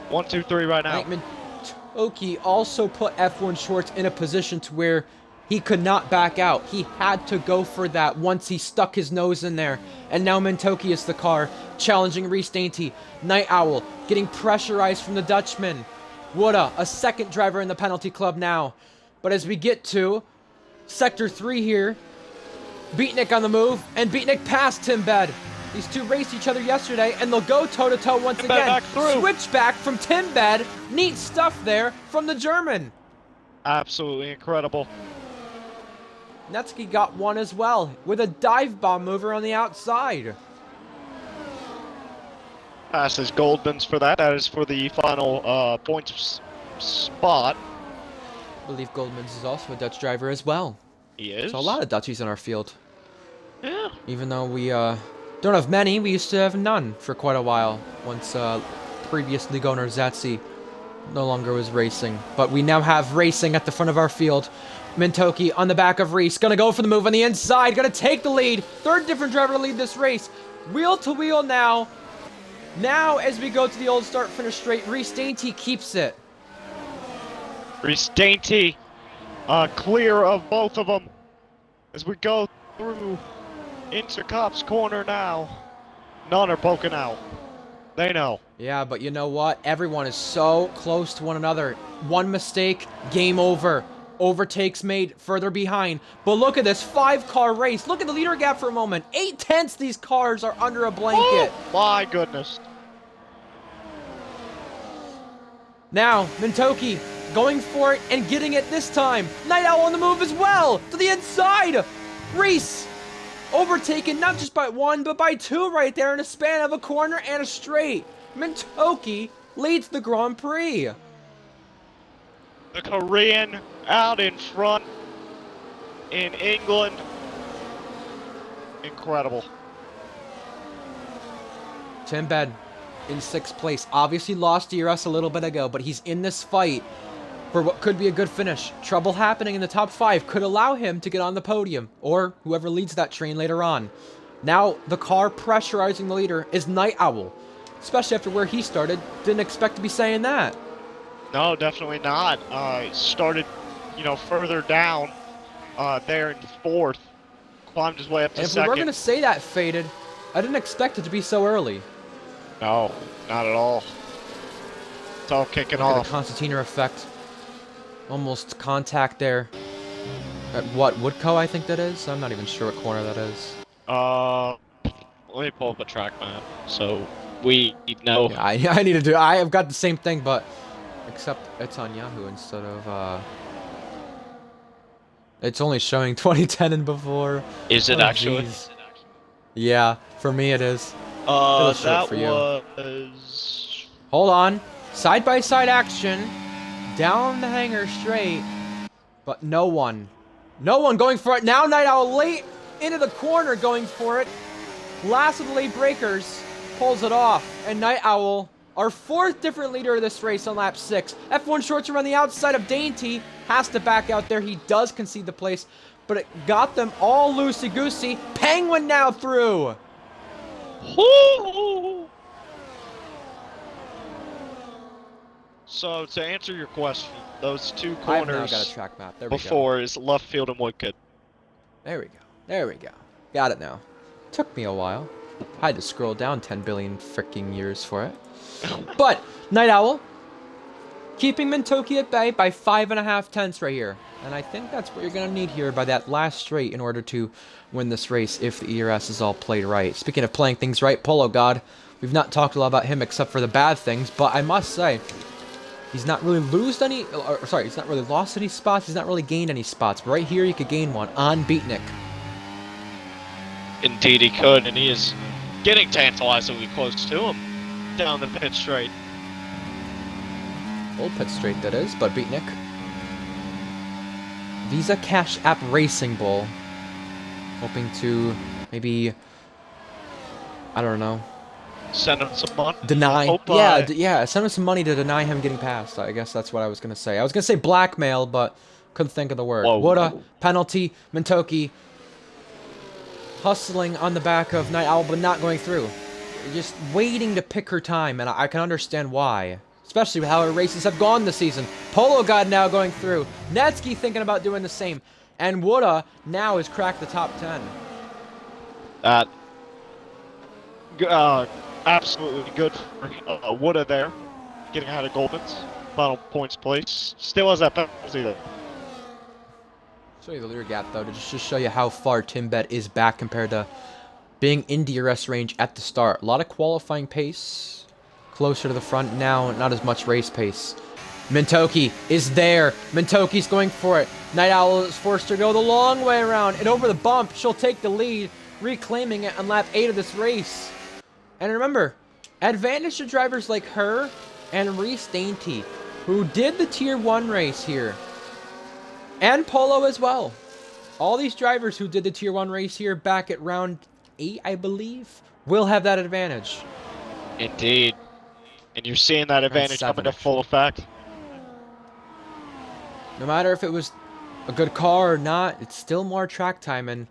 Speaker 2: 1, 2, 3 right now.
Speaker 1: Mintoki also put F1 Shorts in a position to where he could not back out. He had to go for that once he stuck his nose in there. And now Mintoki is the car, challenging Reese Dainty. Night Owl getting pressurized from the Dutchman. Woda, a second driver in the penalty club now. But as we get to Sector 3 here, Beatnik on the move, and Beatnik passed Tinbed. These two raced each other yesterday, and they'll go toe-to-toe once again. Switchback from Tinbed. Neat stuff there from the German.
Speaker 2: Absolutely incredible.
Speaker 1: Netsky got one as well, with a dive bomb mover on the outside.
Speaker 2: Passes Goldman's for that. That is for the final points spot.
Speaker 1: I believe Goldman's is also a Dutch driver as well.
Speaker 2: He is.
Speaker 1: So a lot of Dutchies in our field.
Speaker 2: Yeah.
Speaker 1: Even though we don't have many, we used to have none for quite a while. Once previous league owner Zatsi no longer was racing. But we now have racing at the front of our field. Mintoki on the back of Reese. Gonna go for the move on the inside. Gonna take the lead. Third different driver to lead this race. Wheel to wheel now. Now, as we go to the old start-finish straight, Reese Dainty keeps it.
Speaker 2: Reese Dainty, clear of both of them. As we go through into Cop's corner now. None are poking out. They know.
Speaker 1: Yeah, but you know what? Everyone is so close to one another. One mistake, game over. Overtakes made further behind. But look at this 5-car race. Look at the leader gap for a moment. 8/10 these cars are under a blanket.
Speaker 2: Oh, my goodness.
Speaker 1: Now, Mintoki going for it and getting it this time. Night Owl on the move as well. To the inside. Reese overtaken not just by 1, but by 2 right there in a span of a corner and a straight. Mintoki leads the Grand Prix.
Speaker 2: The Korean out in front in England. Incredible.
Speaker 1: Tinbed in 6th place. Obviously lost to us a little bit ago, but he's in this fight for what could be a good finish. Trouble happening in the top 5 could allow him to get on the podium, or whoever leads that train later on. Now, the car pressurizing the leader is Night Owl. Especially after where he started. Didn't expect to be saying that.
Speaker 2: No, definitely not. Started, further down there in 4th. Climbed his way up to 2nd.
Speaker 1: If we were going to say that, Faded, I didn't expect it to be so early.
Speaker 2: No, not at all. It's all kicking
Speaker 1: Look at the
Speaker 2: off.
Speaker 1: concertina effect. Almost contact there. At what, Woodco, I think that is? I'm not even sure what corner that is.
Speaker 2: Let me pull up a track map so we know.
Speaker 1: Yeah, I need to do. I have got the same thing, but except it's on Yahoo instead of. It's only showing 2010 and before.
Speaker 2: Is it
Speaker 1: Oh
Speaker 2: actually?
Speaker 1: jeez. Yeah, for me it is. It'll show it
Speaker 2: That
Speaker 1: for you.
Speaker 2: was.
Speaker 1: Hold on. Side by side action. Down the hanger straight. But no one. No one going for it. Now Night Owl late into the corner going for it. Last of the late breakers pulls it off. And Night Owl, our fourth different leader of this race on lap 6. F1 Shorts are on the outside of Dainty. Has to back out there. He does concede the place. But it got them all loosey-goosey. Penguin now through.
Speaker 2: Woo! So to answer your question, those two
Speaker 1: I've now
Speaker 2: corners
Speaker 1: got a track map. There we go.
Speaker 2: before is left field and Woodcote.
Speaker 1: There we go. There we go. Got it now. Took me a while. I had to scroll down 10 billion freaking years for it. But Night Owl keeping Mintoki at bay by 5.5 tenths right here. And I think that's what you're going to need here by that last straight in order to win this race if the ERS is all played right. Speaking of playing things right, Polo God, we've not talked a lot about him except for the bad things, but I must say, he's not really he's not really lost any spots, he's not really gained any spots. But right here, you could gain one on Beatnik.
Speaker 2: Indeed he could, and he is getting tantalizingly close to him down the pit straight.
Speaker 1: Old pit straight, that is, but Beatnik. Visa Cash App Racing Bowl. Hoping to maybe, I don't know,
Speaker 2: Send him some money.
Speaker 1: deny. Yeah, send him some money to deny him getting past. I guess that's what I was going to say. I was going to say blackmail, but couldn't think of the word.
Speaker 2: Whoa.
Speaker 1: Woulda, penalty, Mintoki hustling on the back of Night Owl, but not going through. Just waiting to pick her time, and I can understand why. Especially with how her races have gone this season. Polo God now going through. Netsky thinking about doing the same. And Woulda now has cracked the top 10.
Speaker 2: Absolutely good for Woulda there, getting ahead of Goldman's. Final points place. Still has that penalty there.
Speaker 1: Show you the leader gap though, to just show you how far Timbet is back compared to being in DRS range at the start. A lot of qualifying pace, closer to the front now, not as much race pace. Mintoki is there. Mintoki's going for it. Night Owl is forced to go the long way around and over the bump. She'll take the lead, reclaiming it on lap 8 of this race. And remember, advantage to drivers like her and Reese Dainty, who did the Tier 1 race here. And Polo as well. All these drivers who did the Tier 1 race here back at round 8, I believe, will have that advantage.
Speaker 2: Indeed. And you're seeing that advantage come into full effect.
Speaker 1: No matter if it was a good car or not, it's still more track time. And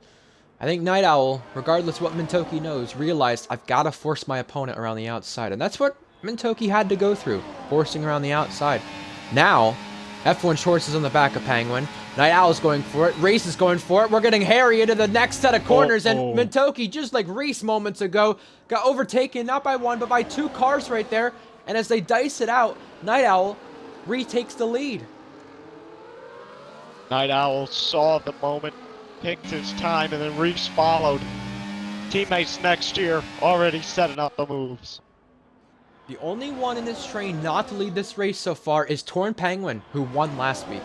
Speaker 1: I think Night Owl, regardless of what Mintoki knows, realized I've got to force my opponent around the outside. And that's what Mintoki had to go through, forcing around the outside. Now, F1 Shorts is on the back of Penguin. Night Owl's going for it. Race is going for it. We're getting hairy into the next set of corners. And Mintoki, just like Reese moments ago, got overtaken not by one, but by 2 cars right there. And as they dice it out, Night Owl retakes the lead.
Speaker 2: Night Owl saw the moment, picked his time, and then Reese followed. Teammates next year already setting up the moves.
Speaker 1: The only one in this train not to lead this race so far is Torn Penguin, who won last week.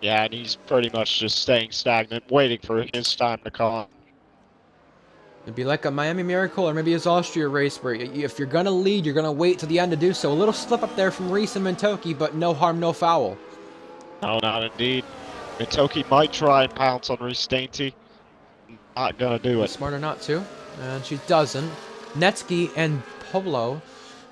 Speaker 2: Yeah, and he's pretty much just staying stagnant, waiting for his time to come.
Speaker 1: It'd be like a Miami Miracle or maybe his Austria race where if you're going to lead, you're going to wait till the end to do so. A little slip up there from Reese and Mintoki, but no harm, no foul.
Speaker 2: No, not indeed. Mintoki might try and pounce on Reese Dainty. Not gonna do it.
Speaker 1: Smarter not to, and she doesn't. Netsky and Polo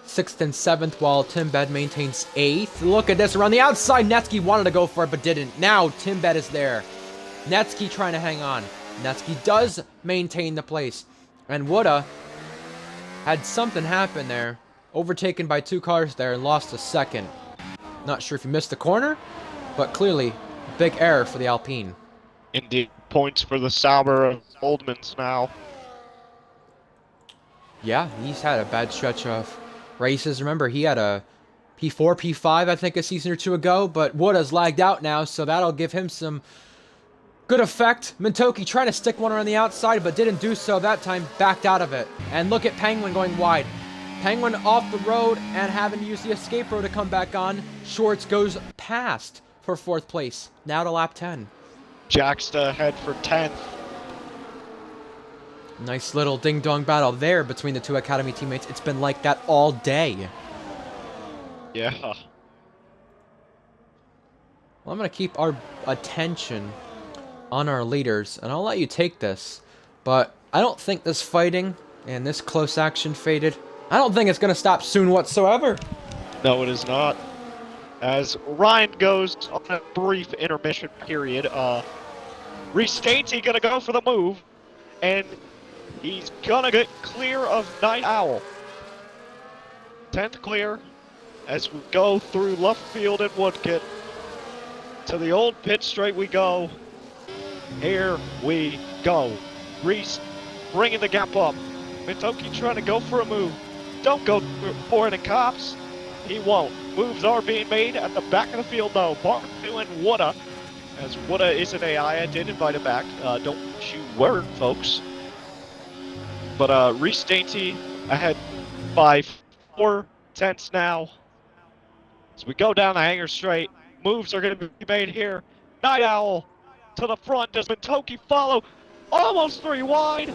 Speaker 1: 6th and 7th, while Timbet maintains 8th. Look at this, around the outside, Netsky wanted to go for it, but didn't. Now, Timbet is there. Netsky trying to hang on. Netsky does maintain the place. And Woulda had something happen there. Overtaken by 2 cars there and lost a second. Not sure if you missed the corner, but clearly, a big error for the Alpine.
Speaker 2: Indeed. Points for the Sauber of Oldmans now.
Speaker 1: Yeah, he's had a bad stretch of races. Remember, he had a P4, P5, I think, a season or two ago, but Wooda's lagged out now, so that'll give him some good effect. Mintoki trying to stick one around the outside, but didn't do so that time, backed out of it. And look at Penguin going wide. Penguin off the road and having to use the escape road to come back on. Shorts goes past for 4th place. Now to lap 10.
Speaker 2: Jacksta ahead for 10th.
Speaker 1: Nice little ding-dong battle there between the two Academy teammates. It's been like that all day.
Speaker 2: Yeah.
Speaker 1: Well, I'm going to keep our attention on our leaders, and I'll let you take this. But I don't think this fighting and this close action faded, I don't think it's going to stop soon whatsoever.
Speaker 2: No, it is not. As Ryan goes on a brief intermission period, Reese Dainty gonna go for the move, and he's gonna get clear of Night Owl. 10th clear as we go through left field and Woodkit. To the old pit straight we go. Here we go. Reese bringing the gap up. Mintoki trying to go for a move. Don't go for it in cops. He won't. Moves are being made at the back of the field though. Bartu and Wooda. As Wooda is an AI, I did invite him back. Don't you worry, folks. But Reese Dainty ahead by 4/10 now. As we go down the hanger straight, moves are going to be made here. Night Owl to the front. Does Mintoki follow? Almost 3 wide.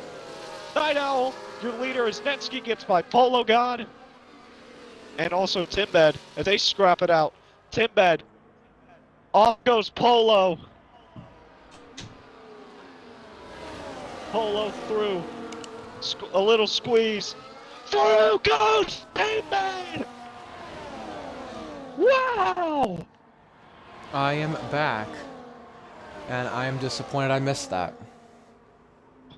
Speaker 2: Night Owl, your leader is Netsky, gets by Polo God. And also Timbed as they scrap it out. Timbed. Off goes Polo. Polo through. A little squeeze. Through goes Timbed! Wow!
Speaker 1: I am back, and I am disappointed I missed that.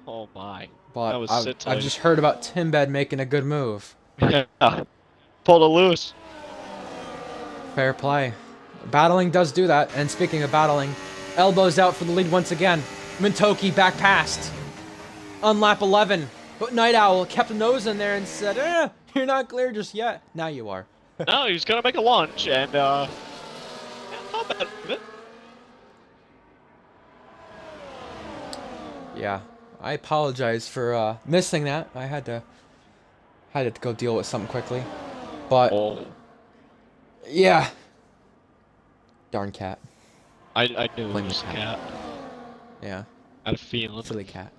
Speaker 2: Oh my.
Speaker 1: But
Speaker 2: That was
Speaker 1: I've just heard about Timbed making a good move.
Speaker 2: Yeah. Polo loose.
Speaker 1: Fair play. Battling does do that, and speaking of battling, elbows out for the lead once again. Mintoki back past. On lap 11, but Night Owl kept a nose in there and said, you're not clear just yet. Now you are.
Speaker 2: No, he was gonna make a lunge, and yeah, not bad.
Speaker 1: Yeah, I apologize for missing that. I had to go deal with something quickly. But
Speaker 2: Oh,
Speaker 1: yeah. Darn cat.
Speaker 2: I knew it
Speaker 1: Blame
Speaker 2: was
Speaker 1: the
Speaker 2: a cat.
Speaker 1: Yeah.
Speaker 2: I had a feeling.
Speaker 1: Silly cat.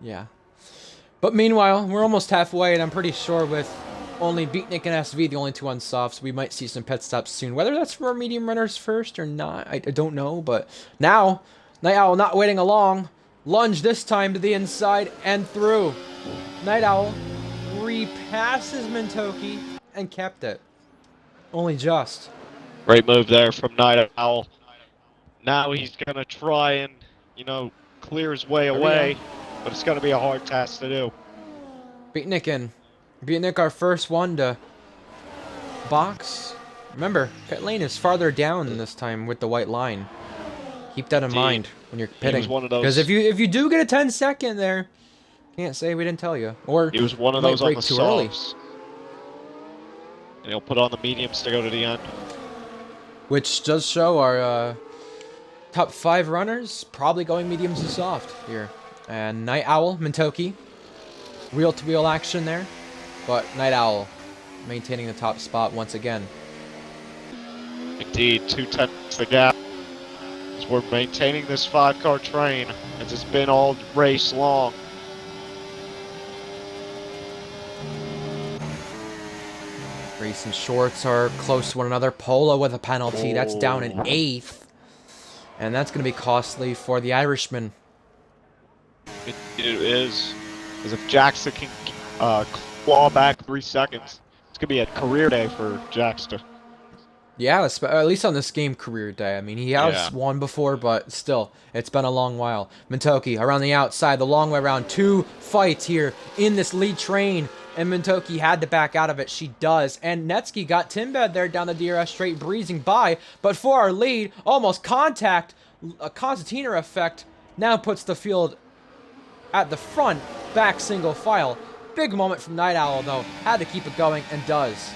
Speaker 1: Yeah. But meanwhile, we're almost halfway, and I'm pretty sure with only Beatnik and SV, the only two on softs, we might see some pit stops soon. Whether that's for our medium runners first or not, I don't know. But now, Night Owl not waiting along. Lunge this time to the inside and through. Night Owl repasses Mintoki and kept it. Only just.
Speaker 2: Great move there from Night Owl. Now he's gonna try and, clear his way away, but it's gonna be a hard task to do.
Speaker 1: Beatnik in. Beatnik, our first one to box. Remember, pit lane is farther down this time with the white line. Keep that in mind when you're pitting.
Speaker 2: He was one of those.
Speaker 1: Because if you do get a 10-second there, can't say we didn't tell you. Or
Speaker 2: He was one of
Speaker 1: might
Speaker 2: those on
Speaker 1: break
Speaker 2: the
Speaker 1: too early.
Speaker 2: softs. And he'll put on the mediums to go to the end.
Speaker 1: Which does show our top 5 runners probably going mediums to soft here. And Night Owl, Mintoki, wheel-to-wheel action there. But Night Owl maintaining the top spot once again.
Speaker 2: Indeed, 2/10 the gap. As we're maintaining this 5-car train, as it's been all race long.
Speaker 1: Reese and Shorts are close to one another. Polo with a penalty. That's down in 8th. And that's going to be costly for the Irishman.
Speaker 2: It is. As if Jackson can claw back 3 seconds, it's going to be a career day for Jackson.
Speaker 1: Yeah, at least on this game, career day. I mean, he has won before, but still, it's been a long while. Mintoki around the outside, the long way around. 2 fights here in this lead train, and Mintoki had to back out of it. She does, and Netsky got Timbed there down the DRS straight, breezing by, but for our lead, almost contact, a concertina effect, now puts the field at the front, back single file. Big moment from Night Owl, though. Had to keep it going, and does.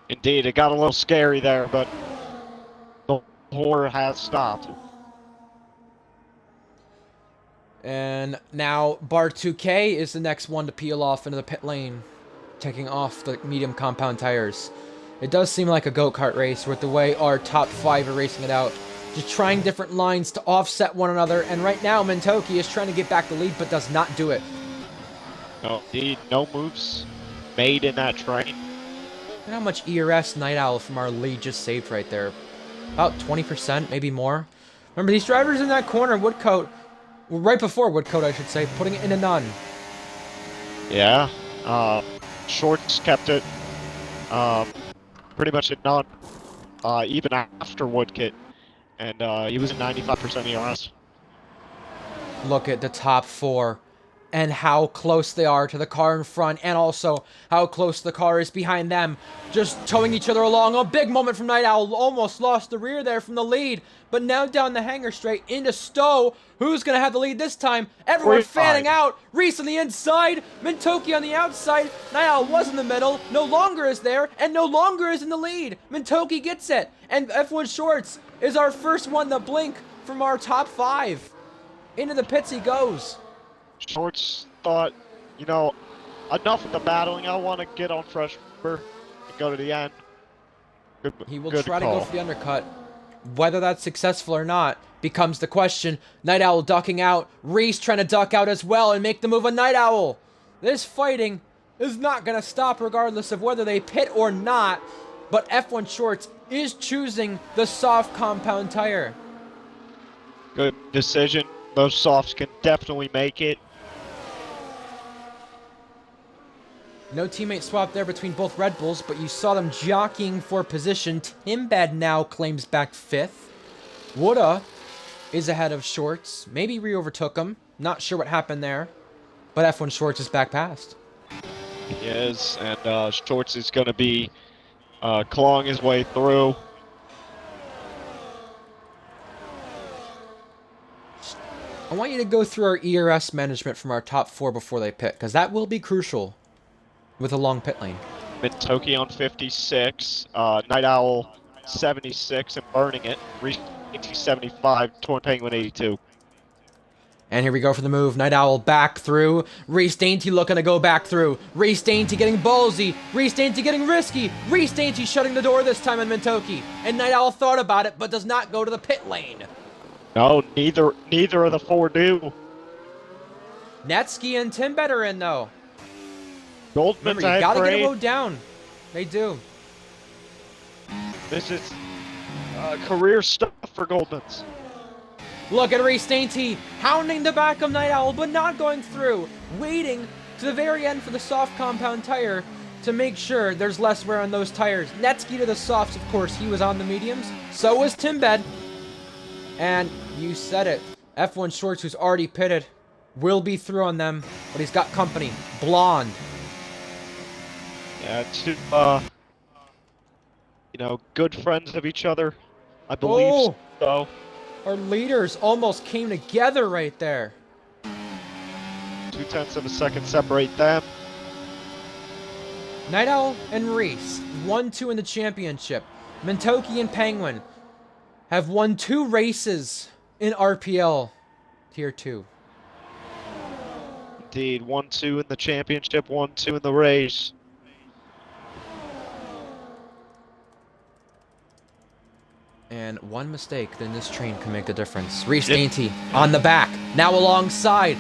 Speaker 2: Indeed, it got a little scary there, but the horror has stopped.
Speaker 1: And now Bar 2K is the next one to peel off into the pit lane, taking off the medium compound tires. It does seem like a go-kart race with the way our top 5 are racing it out. Just trying different lines to offset one another, and right now Mintoki is trying to get back the lead, but does not do it.
Speaker 2: No, indeed, no moves made in that train.
Speaker 1: And how much ERS Night Owl from our lead just saved right there? About 20%, maybe more. Remember, these drivers in that corner, Woodcote, well, right before Woodcote, I should say, putting it in a none.
Speaker 2: Yeah, Shorts kept it pretty much at none, even after Woodkit, and he was at 95% ERS.
Speaker 1: Look at the top 4 and how close they are to the car in front, and also how close the car is behind them, just towing each other along. A big moment from Night Owl, almost lost the rear there from the lead, but now down the hanger straight into Stowe. Who's gonna have the lead this time? Everyone fanning out. Reese on the inside, Mintoki on the outside. Night Owl was in the middle, no longer is there, and no longer is in the lead. Mintoki gets it, and F1 Shorts is our first one to blink from our top 5. Into the pits he goes.
Speaker 2: Shorts thought, you know, enough of the battling. I want to get on fresh rubber and go to the end.
Speaker 1: He will try to go for the undercut. Whether that's successful or not becomes the question. Night Owl ducking out. Reese trying to duck out as well and make the move on Night Owl. This fighting is not going to stop regardless of whether they pit or not. But F1 Shorts is choosing the soft compound tire.
Speaker 2: Good decision. Those softs can definitely make it.
Speaker 1: No teammate swap there between both Red Bulls, but you saw them jockeying for position. Timbad now claims back 5th. Woodda is ahead of Shorts. Maybe re-overtook him. Not sure what happened there. But F1 Shorts is back past.
Speaker 2: He is, and Shorts is going to be clawing his way through.
Speaker 1: I want you to go through our ERS management from our top 4 before they pit, because that will be crucial with a long pit lane.
Speaker 2: Mintoki on 56, Night Owl 76 and burning it. Reese 75, Torn Penguin 82.
Speaker 1: And here we go for the move. Night Owl back through. Reese Dainty looking to go back through. Reese Dainty getting ballsy. Reese Dainty getting risky. Reese Dainty shutting the door this time on Mintoki. And Night Owl thought about it, but does not go to the pit lane.
Speaker 2: No, neither of the 4 do.
Speaker 1: Netsky and Timbet are in, though.
Speaker 2: Goldman's
Speaker 1: Remember, you gotta get it mowed down. They do.
Speaker 2: This is career stuff for Goldman's.
Speaker 1: Look at Reese Dainty hounding the back of Night Owl, but not going through. Waiting to the very end for the soft compound tire to make sure there's less wear on those tires. Netsky to the softs, of course. He was on the mediums. So was Timbed. And you said it. F1 Shorts, who's already pitted, will be through on them, but he's got company. Blonde.
Speaker 2: Yeah, 2, you know, good friends of each other, I believe so.
Speaker 1: Our leaders almost came together right there.
Speaker 2: 0.2 of a second separate them.
Speaker 1: Night Owl and Reese, 1-2 in the championship. Mintoki and Penguin have won 2 races in RPL Tier 2.
Speaker 2: Indeed, 1-2 in the championship, 1-2 in the race.
Speaker 1: And one mistake, then this train can make the difference. Reese Dainty on the back, now alongside,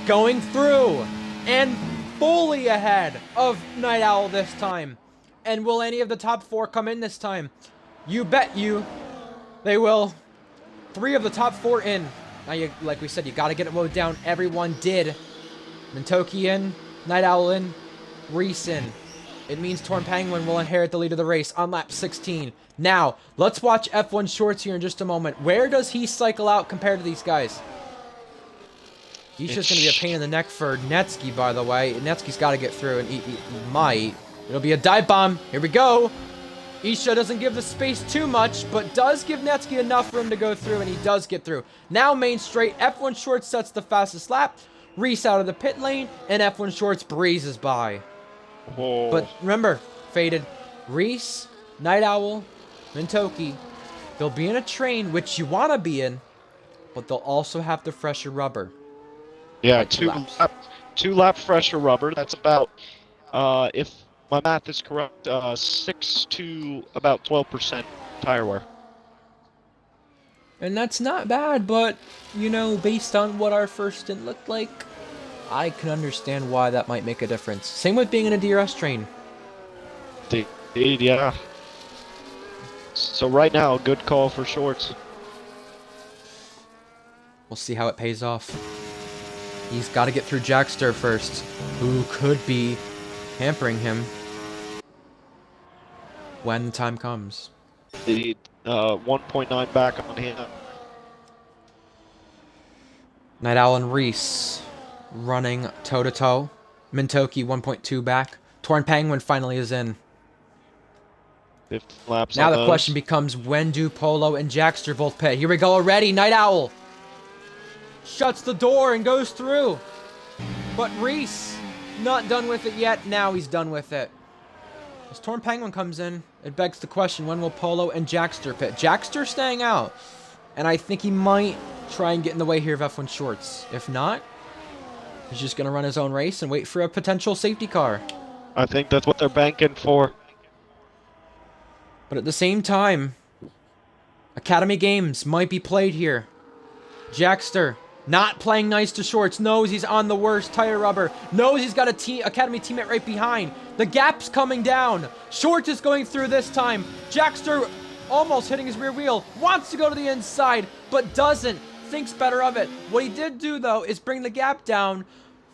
Speaker 1: going through, and fully ahead of Night Owl this time. And will any of the top 4 come in this time? You bet you they will. 3 of the top 4 in. Now, like we said, you got to get it mowed down. Everyone did. Mintoki in, Night Owl in, Reese in. It means Torn Penguin will inherit the lead of the race on lap 16. Now, let's watch F1 Shorts here in just a moment. Where does he cycle out compared to these guys? He's just going to be a pain in the neck for Netsky, by the way. Netsky's got to get through, and he might. It'll be a dive bomb. Here we go. Isha doesn't give the space too much, but does give Netsky enough room to go through, and he does get through. Now, main straight, F1 Shorts sets the fastest lap. Reese out of the pit lane, and F1 Shorts breezes by.
Speaker 2: Oh.
Speaker 1: But remember, Faded, Reese, Night Owl, Mintoki, they'll be in a train, which you want to be in, but they'll also have the fresher rubber.
Speaker 2: Yeah,
Speaker 1: By 2 laps.
Speaker 2: two lap fresher rubber. That's about, if my math is correct, 6 to about 12% tire wear.
Speaker 1: And that's not bad, but, you know, based on what our first stint looked like, I can understand why that might make a difference. Same with being in a DRS train.
Speaker 2: Indeed, yeah. So right now, good call for Shorts.
Speaker 1: We'll see how it pays off. He's got to get through Jackster first, who could be hampering him when the time comes.
Speaker 2: The 1.9 back on him.
Speaker 1: Night Owl and Reese running toe-to-toe. Mintoki 1.2 back. Torn Penguin finally is in.
Speaker 2: 15 laps
Speaker 1: Now
Speaker 2: on
Speaker 1: the
Speaker 2: those.
Speaker 1: question becomes, when do Polo and Jackster both pit? Here we go already. Night Owl shuts the door and goes through. But Reese, not done with it yet. Now he's done with it. As Torn Penguin comes in, it begs the question, when will Polo and Jackster pit? Jackster staying out. And I think he might try and get in the way here of F1 Shorts. If not, he's just going to run his own race and wait for a potential safety car.
Speaker 2: I think that's what they're banking for.
Speaker 1: But at the same time, Academy games might be played here. Jackster, not playing nice to Shorts, knows he's on the worst tire rubber, knows he's got a Academy teammate right behind. The gap's coming down. Shorts is going through this time. Jackster almost hitting his rear wheel, wants to go to the inside, but doesn't. Thinks better of it. What he did do, though, is bring the gap down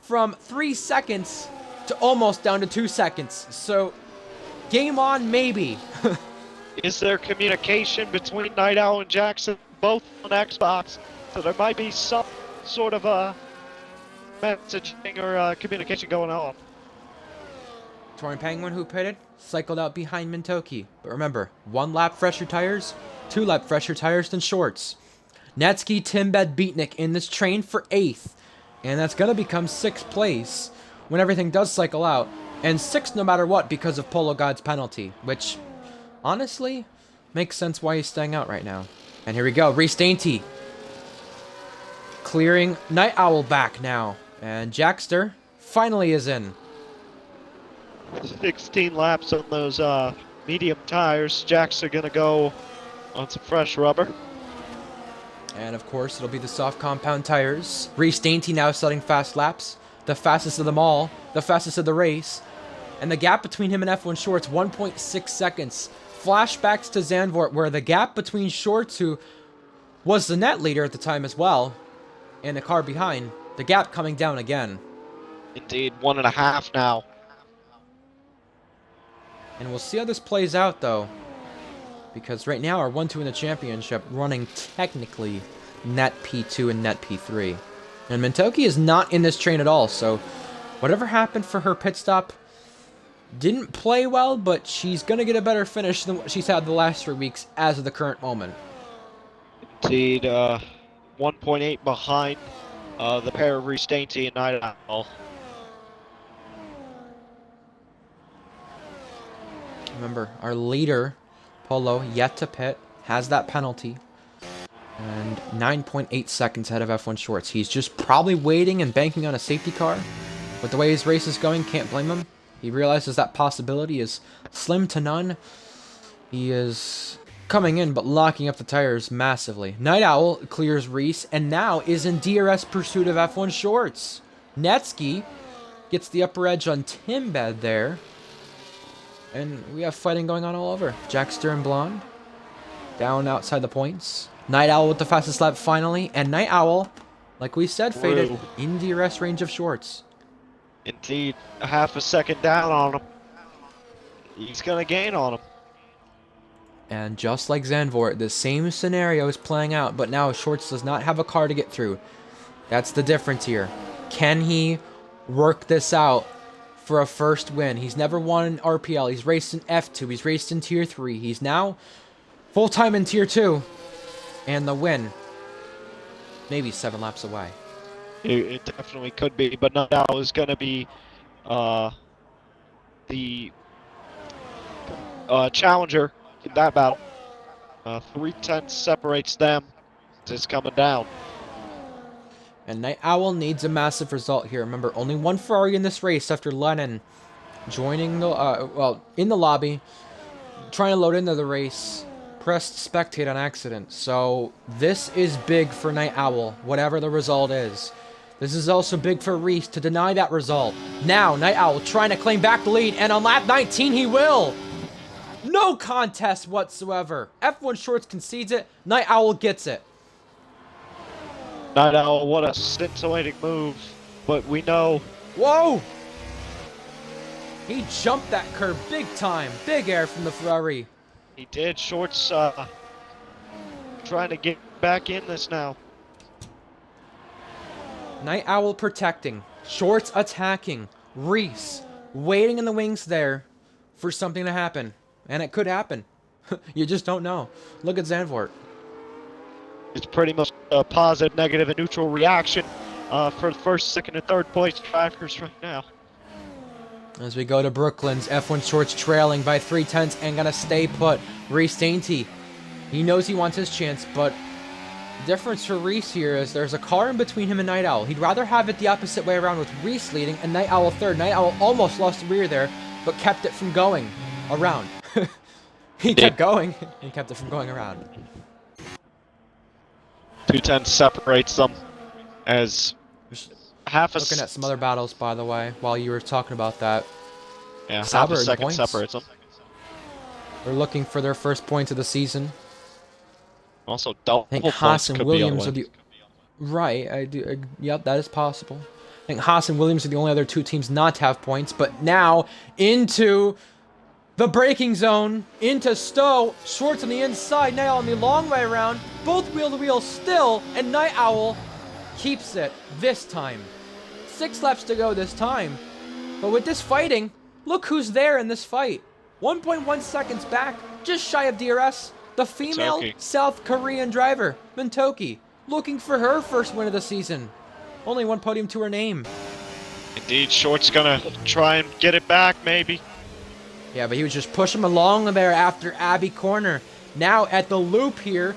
Speaker 1: from 3 seconds to almost down to 2 seconds. So, game on, maybe.
Speaker 2: Is there communication between Night Owl and Jackson, both on Xbox? So there might be some sort of messaging or communication going on.
Speaker 1: Torn Penguin, who pitted, cycled out behind Mintoki. But remember, 1 lap fresher tires, 2 lap fresher tires than Shorts. Netsky, Timbed, Beatnik in this train for 8th. And that's going to become 6th place when everything does cycle out. And 6th no matter what because of Polo God's penalty, which honestly makes sense why he's staying out right now. And here we go, Reese Dainty clearing Night Owl back now. And Jackster finally is in.
Speaker 2: 16 laps on those medium tires. Jacks are going to go on some fresh rubber.
Speaker 1: And of course, it'll be the soft compound tires. Reese Dainty now setting fast laps. The fastest of them all. The fastest of the race. And the gap between him and F1 Shorts, 1.6 seconds. Flashbacks to Zandvoort, where the gap between Shorts, who was the net leader at the time as well, and the car behind, the gap coming down again.
Speaker 2: Indeed, 1.5 now.
Speaker 1: And we'll see how this plays out, though. Because right now, our 1-2 in the championship running technically net P2 and net P3. And Mintoki is not in this train at all, so whatever happened for her pit stop didn't play well, but she's going to get a better finish than what she's had the last 3 weeks as of the current moment.
Speaker 2: Indeed, 1.8 behind the pair of Reese Dainty and Night Owl.
Speaker 1: Remember, our leader, Polo, yet to pit, has that penalty. And 9.8 seconds ahead of F1 Shorts. He's just probably waiting and banking on a safety car. With the way his race is going, can't blame him. He realizes that possibility is slim to none. He is coming in, but locking up the tires massively. Night Owl clears Reese, and now is in DRS pursuit of F1 Shorts. Netsky gets the upper edge on Timbed there. And we have fighting going on all over. Jackster and Blonde down outside the points. Night Owl with the fastest lap finally. And Night Owl, like we said, faded in DRS range of Shorts.
Speaker 2: Indeed, a half a second down on him. He's going to gain on him.
Speaker 1: And just like Zandvoort, the same scenario is playing out, but now Shorts does not have a car to get through. That's the difference here. Can he work this out for a first win? He's never won in RPL. He's raced in F2. He's raced in Tier 3. He's now full-time in Tier 2. And the win, maybe 7 laps away.
Speaker 2: It definitely could be, but now is going to be the challenger in that battle. 3/10 separates them. It's coming down.
Speaker 1: And Night Owl needs a massive result here. Remember, only one Ferrari in this race after Lennon joining the, in the lobby, trying to load into the race, pressed spectate on accident. So this is big for Night Owl, whatever the result is. This is also big for Reese to deny that result. Now, Night Owl trying to claim back the lead, and on lap 19 he will! No contest whatsoever. F1 Shorts concedes it, Night Owl gets it.
Speaker 2: Night Owl, what a scintillating move, but we know...
Speaker 1: Whoa! He jumped that curve big time. Big air from the Ferrari.
Speaker 2: He did. Shorts trying to get back in this now.
Speaker 1: Night Owl protecting. Shorts attacking. Reese waiting in the wings there for something to happen. And it could happen. You just don't know. Look at Zandvoort.
Speaker 2: It's pretty much a positive, negative, and neutral reaction for the first, second, and third place drivers right now.
Speaker 1: As we go to Brooklyn's F1 Shorts trailing by 3/10 and gonna stay put. Reese Dainty. He knows he wants his chance, but the difference for Reese here is there's a car in between him and Night Owl. He'd rather have it the opposite way around with Reese leading and Night Owl third. Night Owl almost lost the rear there, but kept it from going around. He kept going and kept it from going around.
Speaker 2: 210 separates them as half a...
Speaker 1: Looking at some other battles, by the way, while you were talking about that.
Speaker 2: Yeah,
Speaker 1: Sauber
Speaker 2: half a
Speaker 1: in
Speaker 2: second
Speaker 1: points.
Speaker 2: separates them.
Speaker 1: They're looking for their first points of the season.
Speaker 2: Also, double
Speaker 1: I think
Speaker 2: points
Speaker 1: Haas and
Speaker 2: could be on
Speaker 1: Williams
Speaker 2: the
Speaker 1: are the... Right, I do. Yep, that is possible. I think Haas and Williams are the only other two teams not to have points, but now into the braking zone, into Stowe, Schwartz on the inside, Night Owl on the long way around, both wheel-to-wheel still, and Night Owl keeps it this time. 6 laps to go this time, but with this fighting, look who's there in this fight. 1.1 seconds back, just shy of DRS, the female
Speaker 2: Mintoki.
Speaker 1: South Korean driver, Mintoki, looking for her first win of the season. Only one podium to her name.
Speaker 2: Indeed, Short's gonna try and get it back, maybe.
Speaker 1: Yeah, but he was just pushing him along there after Abbey Corner. Now at the loop here,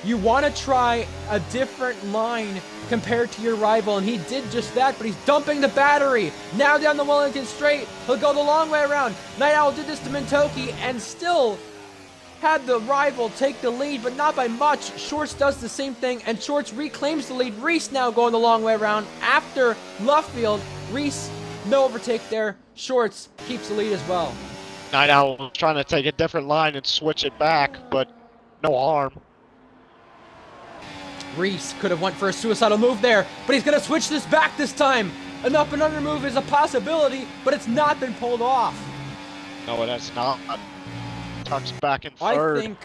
Speaker 1: you want to try a different line compared to your rival, and he did just that, but he's dumping the battery. Now down the Wellington Straight, he'll go the long way around. Night Owl did this to Mintoki and still had the rival take the lead, but not by much. Shorts does the same thing, and Shorts reclaims the lead. Reese now going the long way around after Luffield. Reese, no overtake there. Shorts keeps the lead as well.
Speaker 2: Night Owl was trying to take a different line and switch it back, but no harm.
Speaker 1: Reese could have went for a suicidal move there, but he's going to switch this back this time. An up and under move is a possibility, but it's not been pulled off.
Speaker 2: No, it has not. Tucks back in third.
Speaker 1: I think,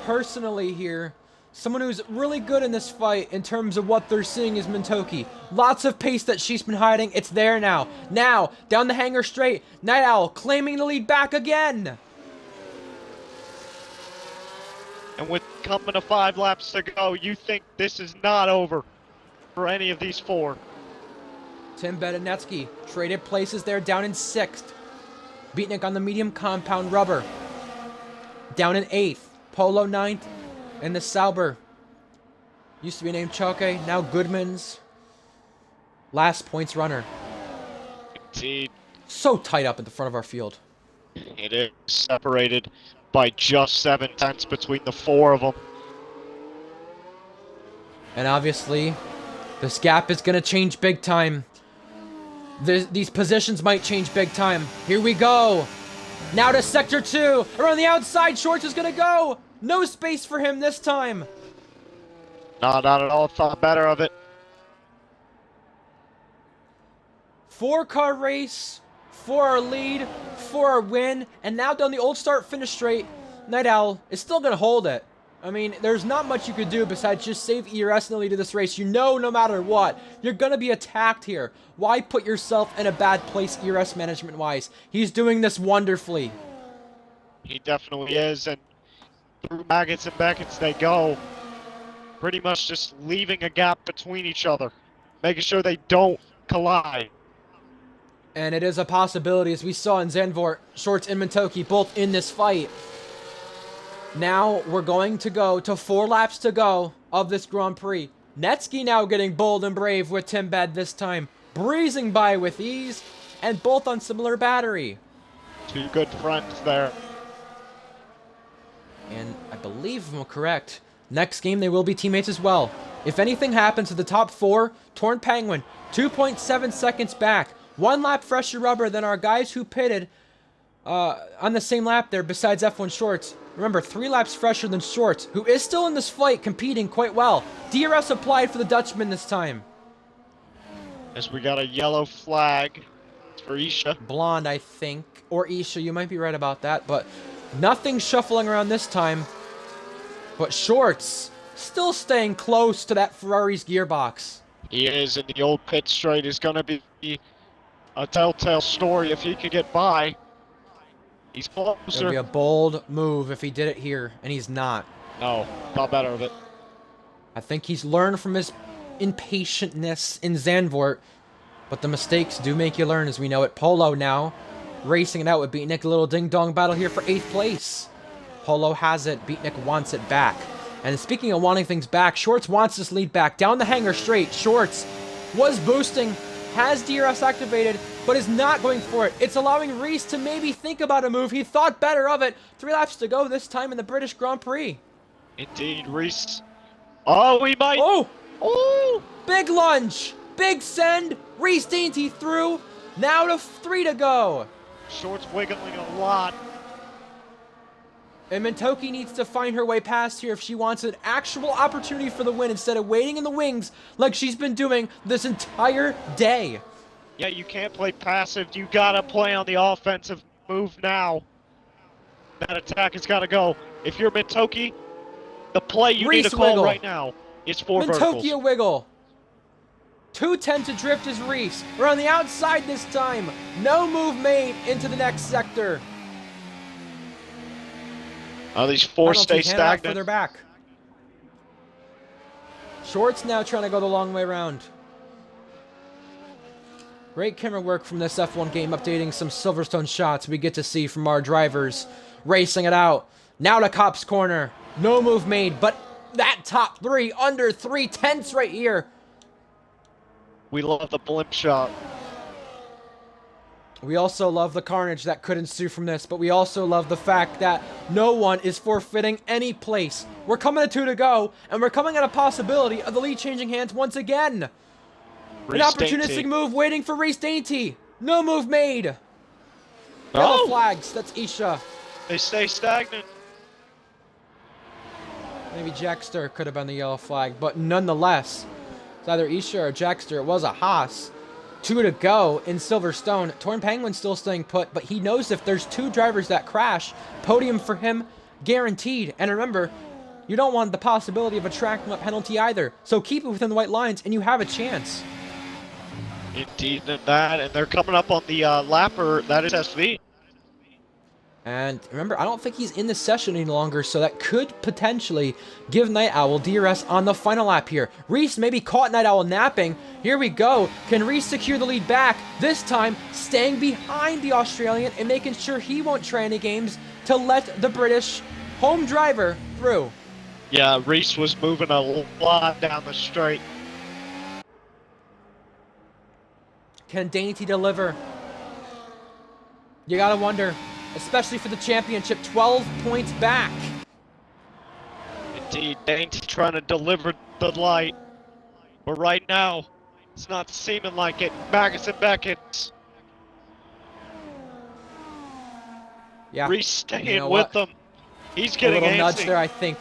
Speaker 1: personally here, someone who's really good in this fight in terms of what they're seeing is Mintoki. Lots of pace that she's been hiding. It's there now. Now, down the Hangar Straight, Night Owl claiming the lead back again.
Speaker 2: And with coming to 5 laps to go, you think this is not over for any of these 4.
Speaker 1: Tim Bedinetsky traded places there, down in 6th. Beatnik on the medium compound rubber. Down in 8th. Polo 9th. And the Sauber. Used to be named Choke, now Goodman's. Last points runner.
Speaker 2: Indeed.
Speaker 1: So tight up at the front of our field.
Speaker 2: It is separated by just 7/10 between the 4 of them.
Speaker 1: And obviously, this gap is going to change big time. These positions might change big time. Here we go. Now to Sector 2. Around the outside, Shorts is going to go. No space for him this time.
Speaker 2: No, not at all. Thought better of it.
Speaker 1: 4-car race for our lead, for our win, and now down the old start finish straight, Night Owl is still going to hold it. I mean, there's not much you could do besides just save ERS in the lead of this race. You know no matter what, you're going to be attacked here. Why put yourself in a bad place ERS management-wise? He's doing this wonderfully.
Speaker 2: He definitely is, and through Maggots and Beckett's they go. Pretty much just leaving a gap between each other. making sure they don't collide.
Speaker 1: And it is a possibility, as we saw in Zandvoort, Shorts and Mintoki both in this fight. Now we're going to go to 4 laps to go of this Grand Prix. Netsky now getting bold and brave with Timbad this time, breezing by with ease, and both on similar battery.
Speaker 2: Two good friends there.
Speaker 1: And I believe I'm correct, next game they will be teammates as well. If anything happens to the top 4, Torn Penguin, 2.7 seconds back. 1 lap fresher rubber than our guys who pitted on the same lap there besides F1 Shorts. Remember, 3 laps fresher than Shorts, who is still in this fight competing quite well. DRS applied for the Dutchman this time.
Speaker 2: As we got a yellow flag for Isha.
Speaker 1: Blonde, I think. Or Isha, you might be right about that. But nothing shuffling around this time. But Shorts still staying close to that Ferrari's gearbox.
Speaker 2: He is, and the old pit straight is going to be a telltale story if he could get by. He's closer.
Speaker 1: It would be a bold move if he did it here, and he's not.
Speaker 2: No, thought better of it.
Speaker 1: I think he's learned from his impatientness in Zandvoort, but the mistakes do make you learn, as we know it. Polo now racing it out with Beatnik. A little ding-dong battle here for 8th place. Polo has it. Beatnik wants it back. And speaking of wanting things back, Shorts wants this lead back. Down the hanger straight. Shorts was boosting, has DRS activated, but is not going for it. It's allowing Reese to maybe think about a move. He thought better of it. 3 laps to go this time in the British Grand Prix.
Speaker 2: Indeed, Reese. Oh, we might.
Speaker 1: Oh!
Speaker 2: Oh!
Speaker 1: Big lunge! Big send! Reese Dainty through. Now to 3 to go.
Speaker 2: Shorts wiggling a lot.
Speaker 1: And Mintoki needs to find her way past here if she wants an actual opportunity for the win instead of waiting in the wings like she's been doing this entire day.
Speaker 2: Yeah, you can't play passive. You gotta play on the offensive move now. That attack has gotta go. If you're Mintoki, the play you
Speaker 1: Reese
Speaker 2: need to call
Speaker 1: wiggle.
Speaker 2: right now is 4
Speaker 1: Mintoki
Speaker 2: verticals.
Speaker 1: a wiggle. 210 to drift is Reese. We're on the outside this time. No move made into the next sector.
Speaker 2: These 4 stay
Speaker 1: Further
Speaker 2: stagnant.
Speaker 1: back. Shorts now trying to go the long way around. Great camera work from this F1 game, updating some Silverstone shots we get to see from our drivers. Racing it out. Now to Cop's corner. No move made, but that top 3 under 3/10 right here.
Speaker 2: We love the blimp shot.
Speaker 1: We also love the carnage that could ensue from this, but we also love the fact that no one is forfeiting any place. We're coming to 2 to go, and we're coming at a possibility of the lead changing hands once again. An opportunistic move waiting for Reese Dainty. No move made. Yellow flags. That's Isha.
Speaker 2: They stay stagnant.
Speaker 1: Maybe Jackster could have been the yellow flag, but nonetheless, it's either Isha or Jackster. It was a Haas. 2 to go in Silverstone. Torn Penguin still staying put, but he knows if there's 2 drivers that crash, podium for him guaranteed. And remember, you don't want the possibility of a track penalty either. So keep it within the white lines and you have a chance.
Speaker 2: Indeed, that, and they're coming up on the lapper. That is SV.
Speaker 1: And remember, I don't think he's in the session any longer, so that could potentially give Night Owl DRS on the final lap here. Reese maybe caught Night Owl napping. Here we go. Can Reese secure the lead back? This time, staying behind the Australian and making sure he won't try any games to let the British home driver through.
Speaker 2: Yeah, Reese was moving a lot down the straight.
Speaker 1: Can Dainty deliver? You gotta wonder. Especially for the championship, 12 points back.
Speaker 2: Indeed, Dainty trying to deliver the light. But right now, it's not seeming like it. Magnussen Beckett.
Speaker 1: Yeah.
Speaker 2: Reese staying with them. He's getting
Speaker 1: a little
Speaker 2: antsy.
Speaker 1: nudge there, I think.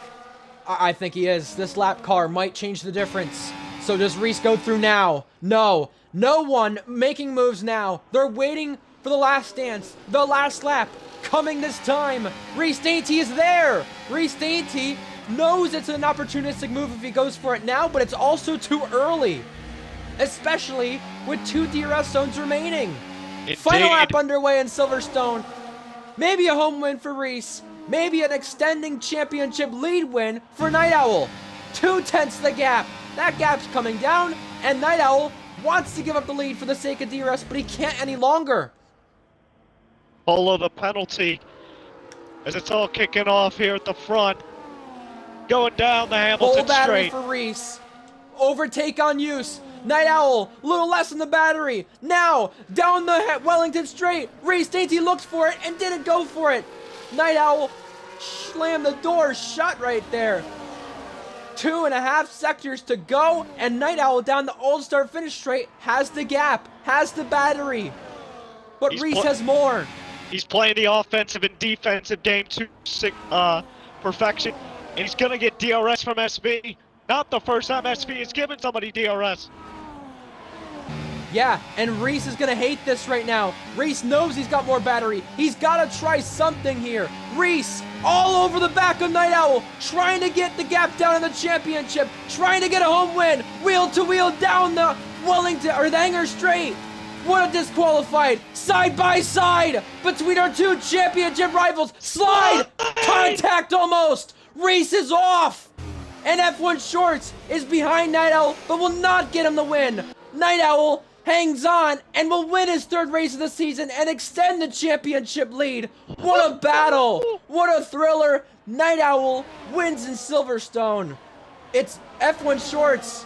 Speaker 1: I think he is. This lap car might change the difference. So does Reese go through now? No. No one making moves now. They're waiting for the last dance, the last lap, coming this time. Reese Dainty is there. Reese Dainty knows it's an opportunistic move if he goes for it now, but it's also too early, especially with 2 DRS zones remaining.
Speaker 2: Indeed.
Speaker 1: Final lap underway in Silverstone. Maybe a home win for Reese. Maybe an extending championship lead win for Night Owl. 2/10 the gap. That gap's coming down, and Night Owl wants to give up the lead for the sake of DRS, but he can't any longer.
Speaker 2: Follow the penalty as it's all kicking off here at the front. Going down the Hamilton
Speaker 1: Full battery
Speaker 2: straight.
Speaker 1: for Reese. Overtake on use. Night Owl, a little less in the battery. Now, down the Wellington straight. Reese Dainty looked for it and didn't go for it. Night Owl slammed the door shut right there. 2.5 sectors to go, and Night Owl down the Old Star finish straight has the gap, has the battery. But Reese has more.
Speaker 2: He's playing the offensive and defensive game to perfection, and he's going to get DRS from SB. Not the first time SB has given somebody DRS.
Speaker 1: Yeah, and Reese is gonna hate this right now. Reese knows he's got more battery. He's gotta try something here. Reese, all over the back of Night Owl, trying to get the gap down in the championship, trying to get a home win, wheel to wheel down the Wellington, or the Hanger Straight. What a disqualified, side by side, between our two championship rivals. Slide, contact almost. Reese is off. And F1 Shorts is behind Night Owl, but will not get him the win. Night Owl hangs on and will win his third race of the season and extend the championship lead. What a battle! What a thriller! Night Owl wins in Silverstone. It's F1 Shorts,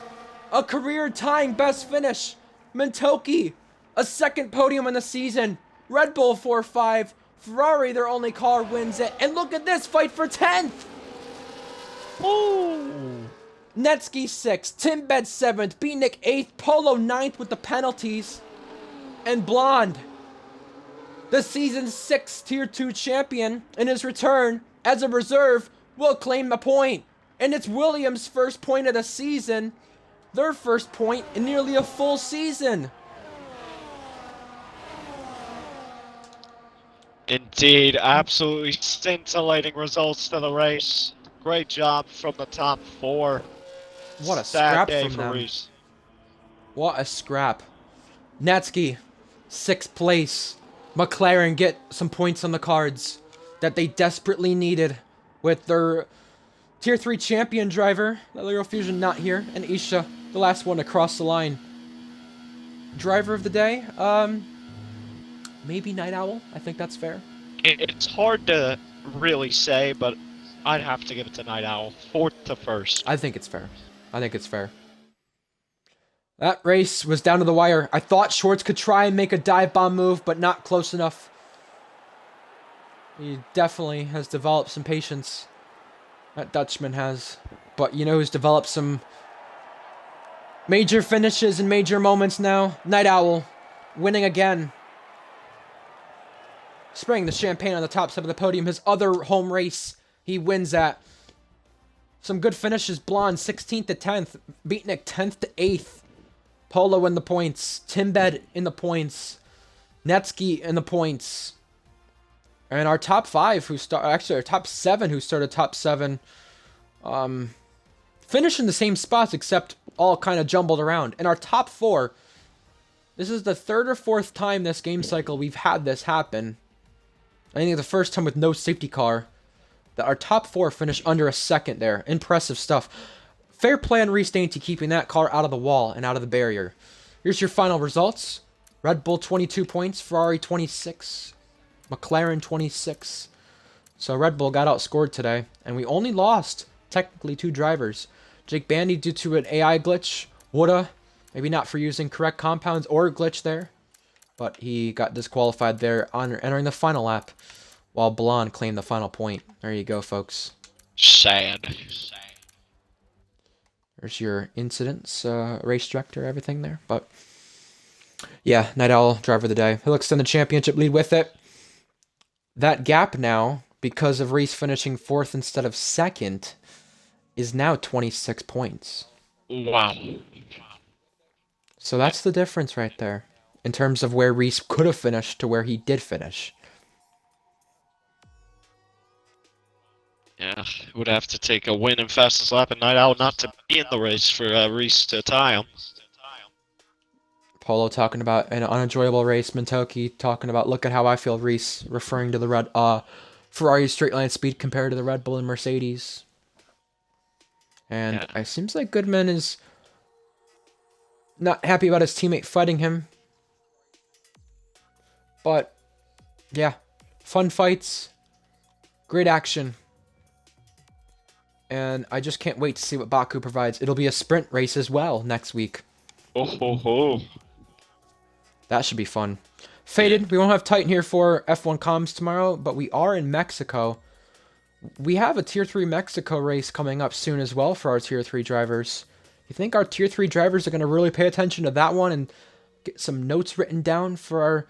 Speaker 1: a career-tying best finish. Mentoki, a second podium in the season. Red Bull 4-5. Ferrari, their only car, wins it. And look at this fight for 10th. Ooh. Netsky 6th, Timbed 7th, Beatnik 8th, Polo 9th with the penalties. And Blonde, the season's 6th Tier 2 champion, in his return as a reserve, will claim a point. And it's Williams' first point of the season, their first point in nearly a full season.
Speaker 2: Indeed, absolutely scintillating results to the race. Great job from the top four.
Speaker 1: What a scrap
Speaker 2: day
Speaker 1: from
Speaker 2: for
Speaker 1: them.
Speaker 2: Reese.
Speaker 1: What a scrap. Netsky, 6th place. McLaren get some points on the cards that they desperately needed with their Tier 3 champion driver, Lelio Fusion not here, and Isha, the last one to cross the line. Driver of the day? Maybe Night Owl. I think that's fair.
Speaker 2: It's hard to really say, but I'd have to give it to Night Owl. 4th to 1st.
Speaker 1: I think it's fair. I think it's fair. That race was down to the wire. I thought Shorts could try and make a dive bomb move, but not close enough. He definitely has developed some patience. That Dutchman has. But you know who's developed some major finishes and major moments now? Night Owl. Winning again. Spraying the champagne on the top side of the podium. His other home race he wins at. Some good finishes. Blonde 16th to 10th. Beatnik 10th to 8th. Polo in the points. Timbed in the points. Netsky in the points. And our top 5 who start, actually our top 7 who started top 7, finish in the same spots except all kind of jumbled around. And our top 4, this is the 3rd or 4th time this game cycle we've had this happen. I think the first time with no safety car that our top 4 finish under a second there. Impressive stuff. Fair play on Reese Dainty keeping that car out of the wall and out of the barrier. Here's your final results. Red Bull 22 points, Ferrari 26, McLaren 26. So Red Bull got outscored today, and we only lost technically 2 drivers. Jake Bandy due to an AI glitch, woulda, maybe not for using correct compounds or glitch there, but he got disqualified there on entering the final lap, while Blonde claimed the final point. There you go, folks.
Speaker 2: Sad.
Speaker 1: There's your incidents, race director, everything there. But yeah, Night Owl, driver of the day. He'll extend the championship lead with it. That gap now, because of Reese finishing 4th instead of 2nd, is now 26 points.
Speaker 2: Wow.
Speaker 1: So that's the difference right there, in terms of where Reese could have finished to where he did finish.
Speaker 2: Yeah, would have to take a win in fastest lap at Night Owl not to be in the race for Reese to tie him.
Speaker 1: Polo talking about an unenjoyable race. Mentoki talking about, look at how I feel, Reese, referring to the Ferrari's straight line speed compared to the Red Bull and Mercedes. And it seems like Goodman is Not happy about his teammate fighting him. But, yeah. Fun fights. Great action. And I just can't wait to see what Baku provides. It'll be a sprint race as well next week.
Speaker 2: Oh ho ho.
Speaker 1: That should be fun. Faded, we won't have Titan here for F1 comms tomorrow, but we are in Mexico. We have a Tier 3 Mexico race coming up soon as well for our Tier 3 drivers. You think our Tier 3 drivers are going to really pay attention to that one and get some notes written down for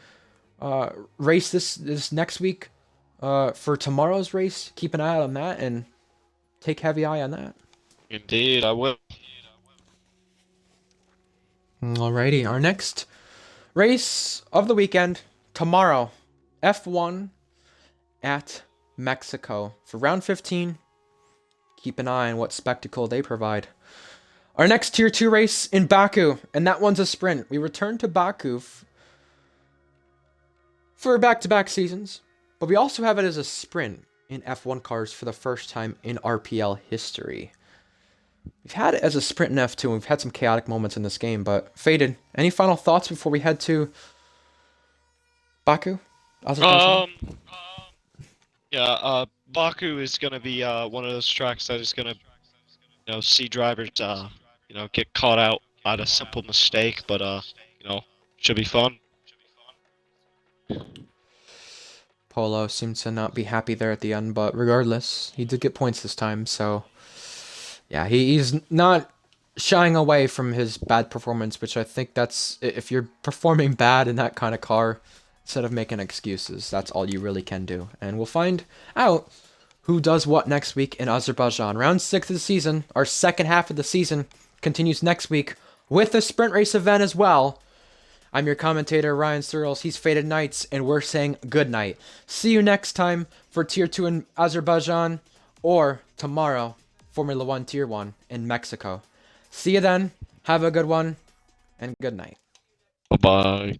Speaker 1: our race this next week? For tomorrow's race, keep an eye out on that and take heavy eye on that.
Speaker 2: Indeed, I will.
Speaker 1: Alrighty, our next race of the weekend, tomorrow, F1 at Mexico for round 15. Keep an eye on what spectacle they provide. Our next Tier 2 race in Baku, and that one's a sprint. We return to Baku for back-to-back seasons, but we also have it as a sprint in F1 cars for the first time in RPL history. We've had it as a sprint in F2, and we've had some chaotic moments in this game, but Faded, any final thoughts before we head to Baku?
Speaker 2: Yeah, Baku is gonna be one of those tracks that is gonna, see drivers get caught out at a simple mistake, but should be fun.
Speaker 1: Polo seemed to not be happy there at the end, but regardless, he did get points this time, so yeah, he's not shying away from his bad performance, which I think that's, if you're performing bad in that kind of car, instead of making excuses, that's all you really can do. And we'll find out who does what next week in Azerbaijan. Round 6 of the season, our second half of the season, continues next week with a sprint race event as well. I'm your commentator, Ryan Searles. He's Faded Knights, and we're saying good night. See you next time for Tier 2 in Azerbaijan, or tomorrow, Formula 1 Tier 1 in Mexico. See you then. Have a good one, and good night.
Speaker 2: Bye bye.